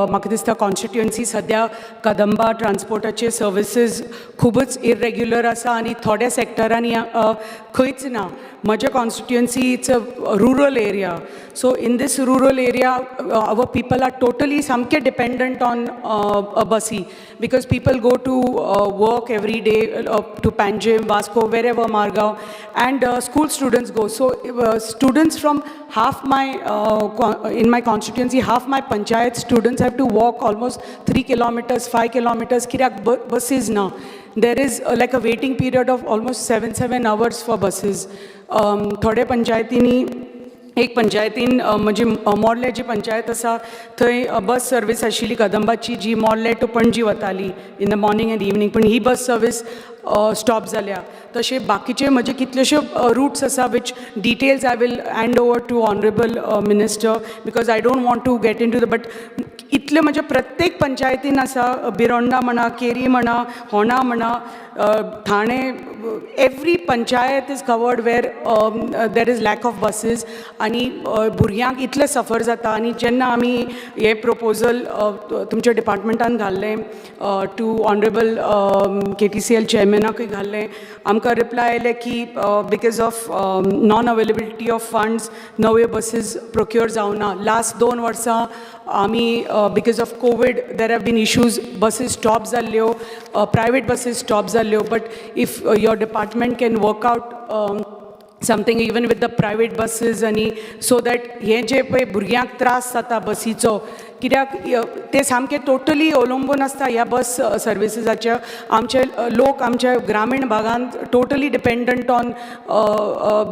म्हाका दिसता constituency. सद्या कदंबा ट्रान्सपोर्टाचे services खूबच इरेग्युलर आसा आनी थोड्या सेक्टरांनी खंयच ना. म्हजे constituency it's a rural area. So in this rural area our people are totally सामके डिपेंडंट ऑन बसी, because people go to work every day to Panjim, Vasco, wherever, Margao, and school students go. So students from half my, in my constituency, half my panchayat students have to walk almost 3 kilometers, 5 kilometers, kirak buses now. There is like a waiting period of almost 7 hours for buses. Thode panchayatini, एक पंचायतीन म्हणजे Morley जी पंचायत आसा थंय बस service आशिल्ली कदंबाची जी Morley to Panaji वताली in the morning and evening, पण ही बस सर्वीस स्टॉप जाल्या. तशे बाकीचे म्हजे कितलेशे रूट्स आसा which details I will hand over to honourable minister, because I don't want to get in to the, but इतले म्हणजे प्रत्येक पंचायतीन आसा, बिरोंडा म्हणा, केरी म्हणा, होणा म्हणा, Thane, every panchayat is covered where there is lack of buses आनी भुरग्यांक इतले सफर जाता. आनी जेन्ना आमी हे प्रपोजल तुमच्या डिपार्टमेंटान घाल्लें टू ऑनरेबल KTCL चेअरमॅनाकूय घाल्लें, आमकां रिप्लाय आयलें की because of non availability of funds नवे बसीस प्रोक्योर जावना. लास्ट 2 वर्सां आमी because of covid there have been issues, buses stop जाल्ल्यो, प्रायवेट बसीस स्टॉप जाल्ल्यो. But if your department can work out something even with the private buses आणि so that हे जे पळय भुरग्यांक त्रास जाता बसीचो, कित्याक ते सामके टोटली अवलंबून आसता ह्या बस सर्विसीसाचे. आमचे लोक आमच्या ग्रामीण भागांत टोटली डिपेंडंट ऑन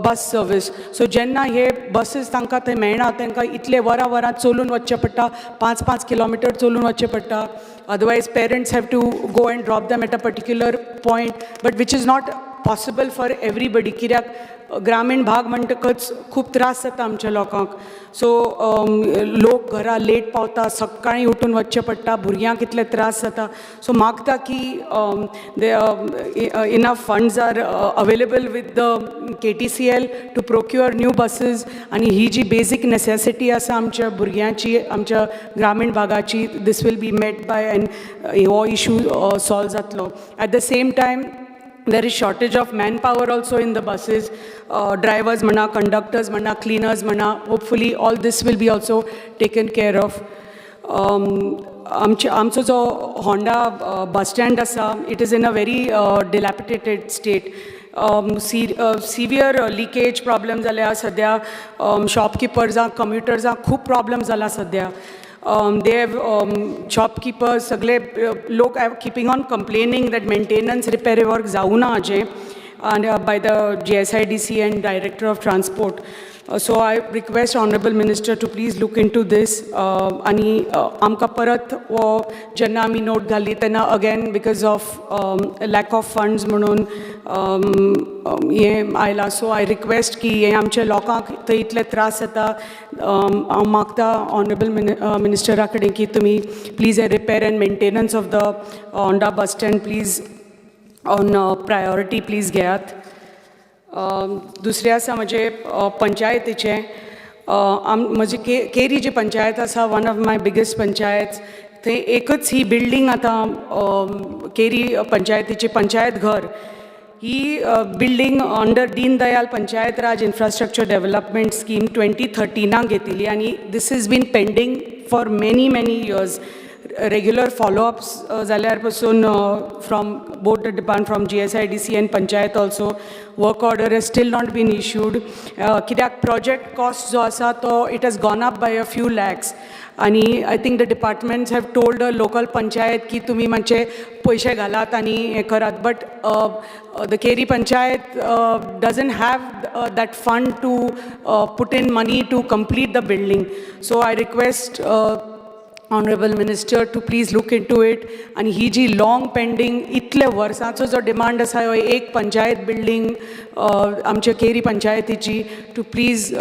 बस सर्वीस. सो जेन्ना हे बसीस तांकां थंय मेळना, तांकां इतले वरां चलून वचचें पडटा, 5 किलोमिटर चलून वचचें पडटा. Otherwise parents have to go and drop them at a particular point, but which is not possible for everybody. कित्याक ग्रामीण भाग म्हणटकच खूब त्रास जाता आमच्या लोकांक. सो लोक घरा लेट पावता, सकाळीं उठून वचचें पडटा, भुरग्यांक कितले त्रास जाता. सो मागता की enough funds are available with the KTCL to procure new buses, आनी ही जी बेजीक नेसेसिटी आसा आमच्या भुरग्यांची, आमच्या ग्रामीण भागाची, this will be met by एन हो इशू सॉल्व जातलो. At the same time there is shortage of manpower also in the buses, drivers म्हणा, conductors म्हणा, cleaners म्हणा. Hopefully all this will be also taken care of. आमचो जो Honda bus stand आसा, it is in a very dilapidated state. Severe leakage problem जाल्या सद्या. शॉपकिपर्सांक, कम्युटर्सांक खूब problem जाला सद्या. They have shopkeepers, सगळे लोक are keeping on complaining that maintenance repair work जावना हाजें, and by the GSIDC and Director of Transport. So I request Honorable Minister to please look into this. आणि आमकां परत हो जेन्ना आमी नोट घाल्ली तेन्ना again because of lack of funds म्हणून हें आयलां. सो आय रिक्वेस्ट की हे आमच्या लोकांक थंय इतले त्रास जाता. हांव मागता ऑनरेबल मिनिस्टरा कडेन की तुमी प्लीज हे repair and maintenance of the Honda bus stand please on priority please घेयात. दुसरें आसा म्हणजे पंचायतीचें. म्हजी केरी जी पंचायत आसा, one of my biggest panchayat, थंय एकच ही बिल्डींग आतां केरी पंचायतीची पंचायत घर. ही building under Deen Dayal Panchayat Raj infrastructure development scheme 2013 घेतिल्ली, आनी this is been pending for many years. Regular followups जाल्यार पासून from both the department, from GSIDC and panchayat also, work order has still not been issued. कित्याक project cost जो आसा तो it has gone up by a few lakhs. आनी I think the departments have told the local panchayat की तुमी मातशे पयशे घालात आनी हें करात. But the Keri panchayat doesn't have that fund to put in money to complete the building. So I request Honorable Minister to please look into it. आणि ही जी long pending इतले वर्सांचो जो डिमांड आसा हो एक पंचायत बिल्डींग आमच्या केरी पंचायतीची, to please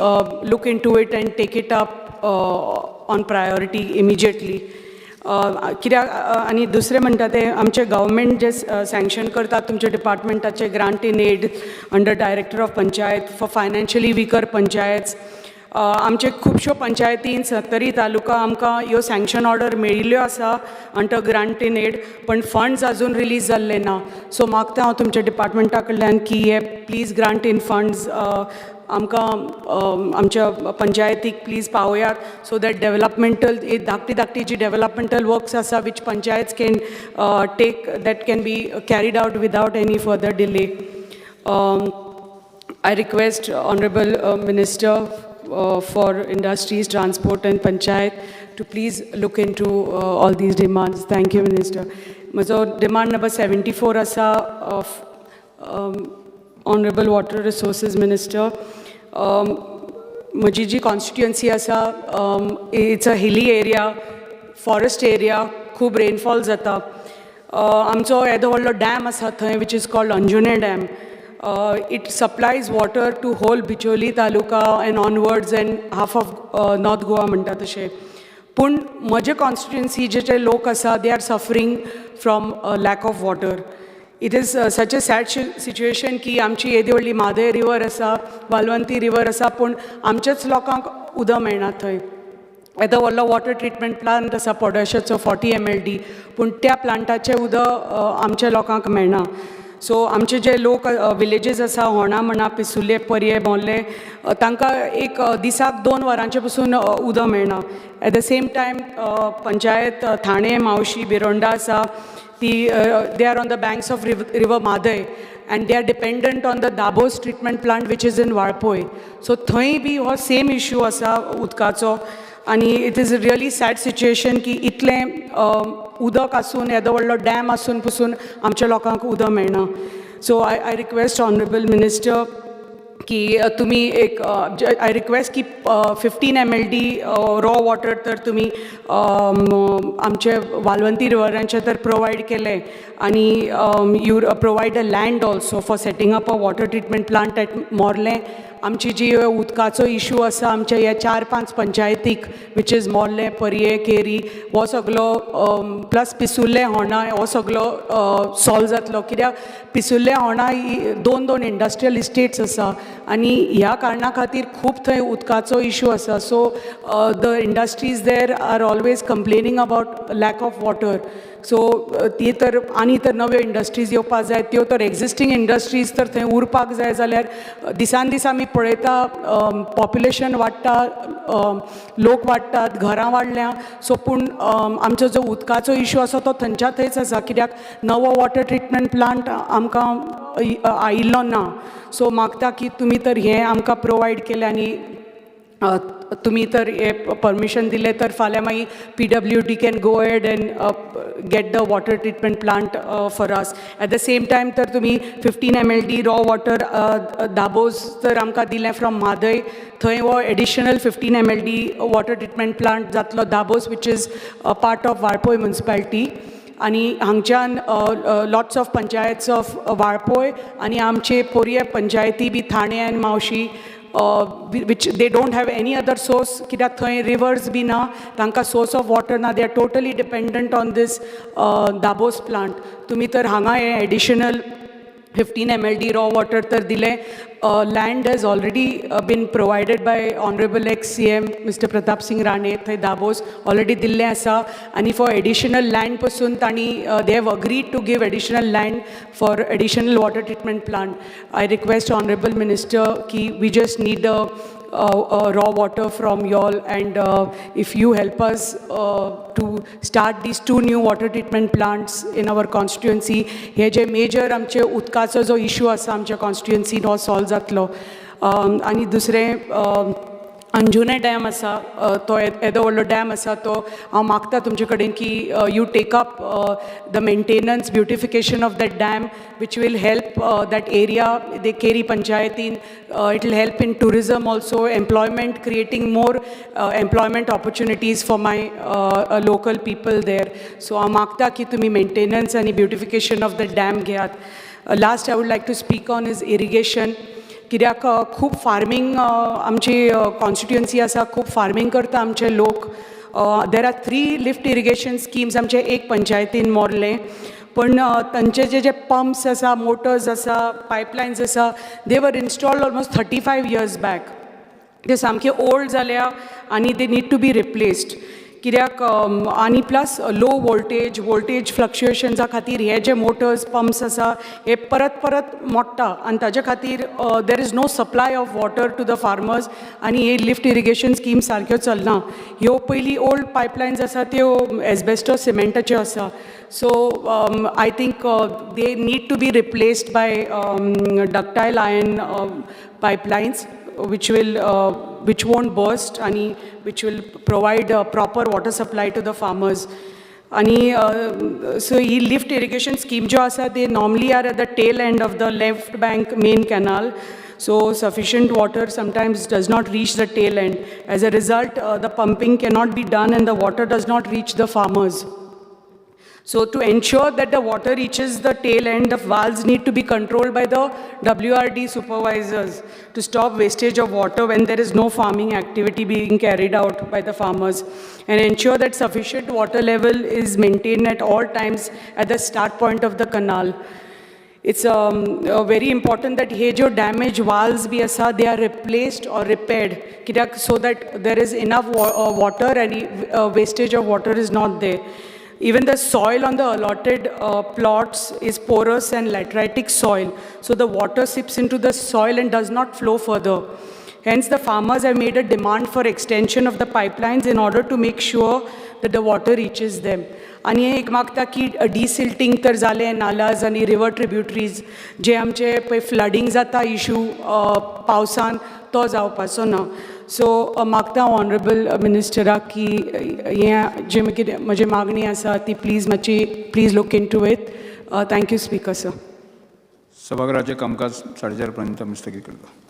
look into it and take it up on priority immediately. कित्याक आनी दुसरें म्हणटा तें आमचें गव्हर्मेंट जे सँक्शन करतात तुमच्या डिपार्टमेंटाचे grant in aid under director of panchayat for financially weaker panchayats. आमचे खुबश्यो पंचायतीन 70 तालुका आमकां ह्यो सँक्शन ऑर्डर मेळिल्ल्यो आसा अंडर ग्रांट इन एड, पण फंड्स आजून रिलीज जाल्ले ना. सो मागता हांव तुमच्या डिपार्टमेंटा कडल्यान की हे प्लीज ग्रांट इन फंड्स आमकां आमच्या पंचायतीक प्लीज पावयात, सो दॅट डेव्हलपमेंटल धाकटी जी डेव्हलपमेंटल वर्क्स आसा which panchayat can take that can be carried out without any further delay. I request honourable minister for industries, transport and panchayat to please look into all these demands. Thank you, Minister. Majo demand number 74 asa of Honorable Water Resources Minister. Maji ji constituency asa, it's a hilly area, forest area, khub rainfall jata. Amcho edo wallo dam asa thai which is called Anjune Dam. It supplies water to whole Bicholi taluka and onwards and half of North Goa म्हणटा तशें. पूण म्हजे constituency जे लोक आसा they are suffering from lack of water. It is such a sad situation की आमची येदी व्हडली म्हादय रिवर आसा, बालवंती रिवर आसा, पूण आमच्याच लोकांक उदक मेळना थंय. येदो व्हडलो वॉटर ट्रिटमेंट प्लांट आसा पोडोशाचो 40 MLD, पूण त्या प्लांटाचें उदक आमच्या लोकांक मेळना. सो आमचे जे लोक विलेजीस आसा, होणा म्हणा, पिसुले, परये, बोंदले, तांकां एक दिसाक 2 वरांचे पसून उदक मेळना. At the same time panchayat Thane, Mauxi, Bironda आसा ती they are on the banks of river Mhadei and they are dependent on the Dabos treatment plant which is in Walpoi. So थंय बी हो सेम इश्यू आसा उदकाचो. आनी it is a really sad situation की इतलें उदक आसून, येदो व्हडलो डॅम आसून पसून आमच्या लोकांक उदक मेळना. सो आय रिक्वेस्ट ऑनरेबल मिनिस्टर की तुम्ही एक आय रिक्वेस्ट की 15 mld रॉ वॉटर तर तुम्ही आमचे वालवंती रिवरांचे तर प्रोवायड केले आणि you provide a land also for setting up a water treatment plant at Morlem. आमची जी उदकाचो इशू आसा आमच्या ह्या 4-5 पंचायतीक विच इज मोर्लें, परये, केरी हो सगळो प्लस पिसुल्लें होंडा हो सगळो सॉल्व जातलो. कित्याक पिसुल्लें होंडा ही 2 इंडस्ट्रियल इस्टेट्स आसा आनी ह्या कारणां खातीर खूब थंय उदकाचो इशू आसा. So the industries there are always complaining about lack of water. So ती तर आनी तर नव्यो इंडस्ट्रीज येवपाक जाय, त्यो तर एक्झिस्टींग इंडस्ट्रीज तर थंय उरपाक जाय जाल्यार दिसान दीस आमी पळयता पॉप्युलेशन वाडटा, लोक वाडटात, घरां वाडल्या. सो पूण आमचो जो उदकाचो इशू आसा तो थंयच्या थंयच आसा कित्याक नवो वॉटर ट्रिटमेंट प्लांट आमकां आयिल्लो ना. सो मागता की तुमी तर हें आमकां प्रोवायड केलें आनी तुमी तर हे परमिशन दिले तर फाल्यां मागीर PWD can go head and get the water treatment plant for us. Eight the same time तर तुमी 15 mld रॉ वॉटर दाबोस तर आमकां दिलें फ्रॉम म्हादय. थंय हो additional 15 mld water treatment plant जातलो Dabose which is part of Valpoi municipality. आनी हांगच्यान lots of panchayats of Valpoi आनी आमचे पोरये पंचायती बी थाणे आनी मावशी which they don't have any other source कित्याक थंय रिवर्स बी ना, तांकां सोर्स ऑफ वॉटर ना. They are totally dependent on this Dabose plant. तुमी तर हांगा हे एडिशनल 15 mld रॉ वॉटर तर दिलें. Land has already been provided by honourable ex CM mister Pratap Singh Rane. थंय दाबोस ऑलरेडी दिल्लें आसा आनी फॉर एडिशनल लँड पसून तांणी they have agreed to give additional land for additional water treatment plant. I request honourable minister की we just need raw water from y'all and if you help us to start these 2 new water treatment plants in our constituency, हे जे major आमचे उदकाचो जो issue आसा आमच्या कॉन्स्टिट्युएन्सीन हो solve जातलो. आनी दुसरें अंजुने डॅम आसा तो येदो व्हडलो डॅम आसा तो हांव मागता तुमचे कडेन की you take up the maintenance beautification of that dam which will help that area, the Keri Panchayatin, it will help in tourism also, employment, creating more employment opportunities for my local people there. So amakta ki tumi maintenance and beautification of the dam घेयात. Last I would like to speak on is irrigation. कित्याक खूब farming आमची constituency आसा, खूब farming करता आमचे लोक. There are 3 lift irrigation schemes आमचे एक पंचायतीन मोरले. पण तांचे जे पंप्स आसा, मोटर्स आसा, पायपलायन्स आसा, they were installed almost 35 years back. ते सामके ओल्ड जाल्या आनी they need to be replaced. कित्याक आनी प्लस लो वोल्टेज फ्लक्च्युएशन्सा खातीर हे जे मोटर्स पंप्स आसा हे परत मोडटा आनी ताजे खातीर there is no supply of water to the farmers आनी हे लिफ्ट इरिगेशन स्कीम्स सारक्यो चलना. ह्यो पयलीं ओल्ड पायपलायन्स आसा त्यो एस्बेस्टॉस सिमेंटाच्यो आसा. So I think they need to be replaced by ductile iron pipelines which won't burst and which will provide proper water supply to the farmers. And so he lift irrigation scheme jo asa, they normally are at the tail end of the left bank main canal. So sufficient water sometimes does not reach the tail end. As a result, the pumping cannot be done and the water does not reach the farmers. So to ensure that the water reaches the tail end, the valves need to be controlled by the WRD supervisors to stop wastage of water when there is no farming activity being carried out by the farmers, and ensure that sufficient water level is maintained at all times at the start point of the canal. It's very important that हे जो damaged valves भी आसा, they are replaced or repaired, कित्याक so that there is enough water and wastage of water is not there. Even the soil on the allotted plots is porous and lateritic soil, so the water seeps into the soil and does not flow further. Hence, the farmers have made a demand for extension of the pipelines in order to make sure that the water reaches them. आणि हे एक मागता की desilting तर जालें नालाज आनी river tributaries जे आमचे पळय flooding जाता इशू पावसान तो जावपाचो ना. सो मागता ऑनरेबल मिनिस्टराक की हें जे म्हजी मागणी आसा ती please look in to it. Thank you speaker sir. सभागृहाचे कामकाज 4:30 पर्यंत स्थगित करतो.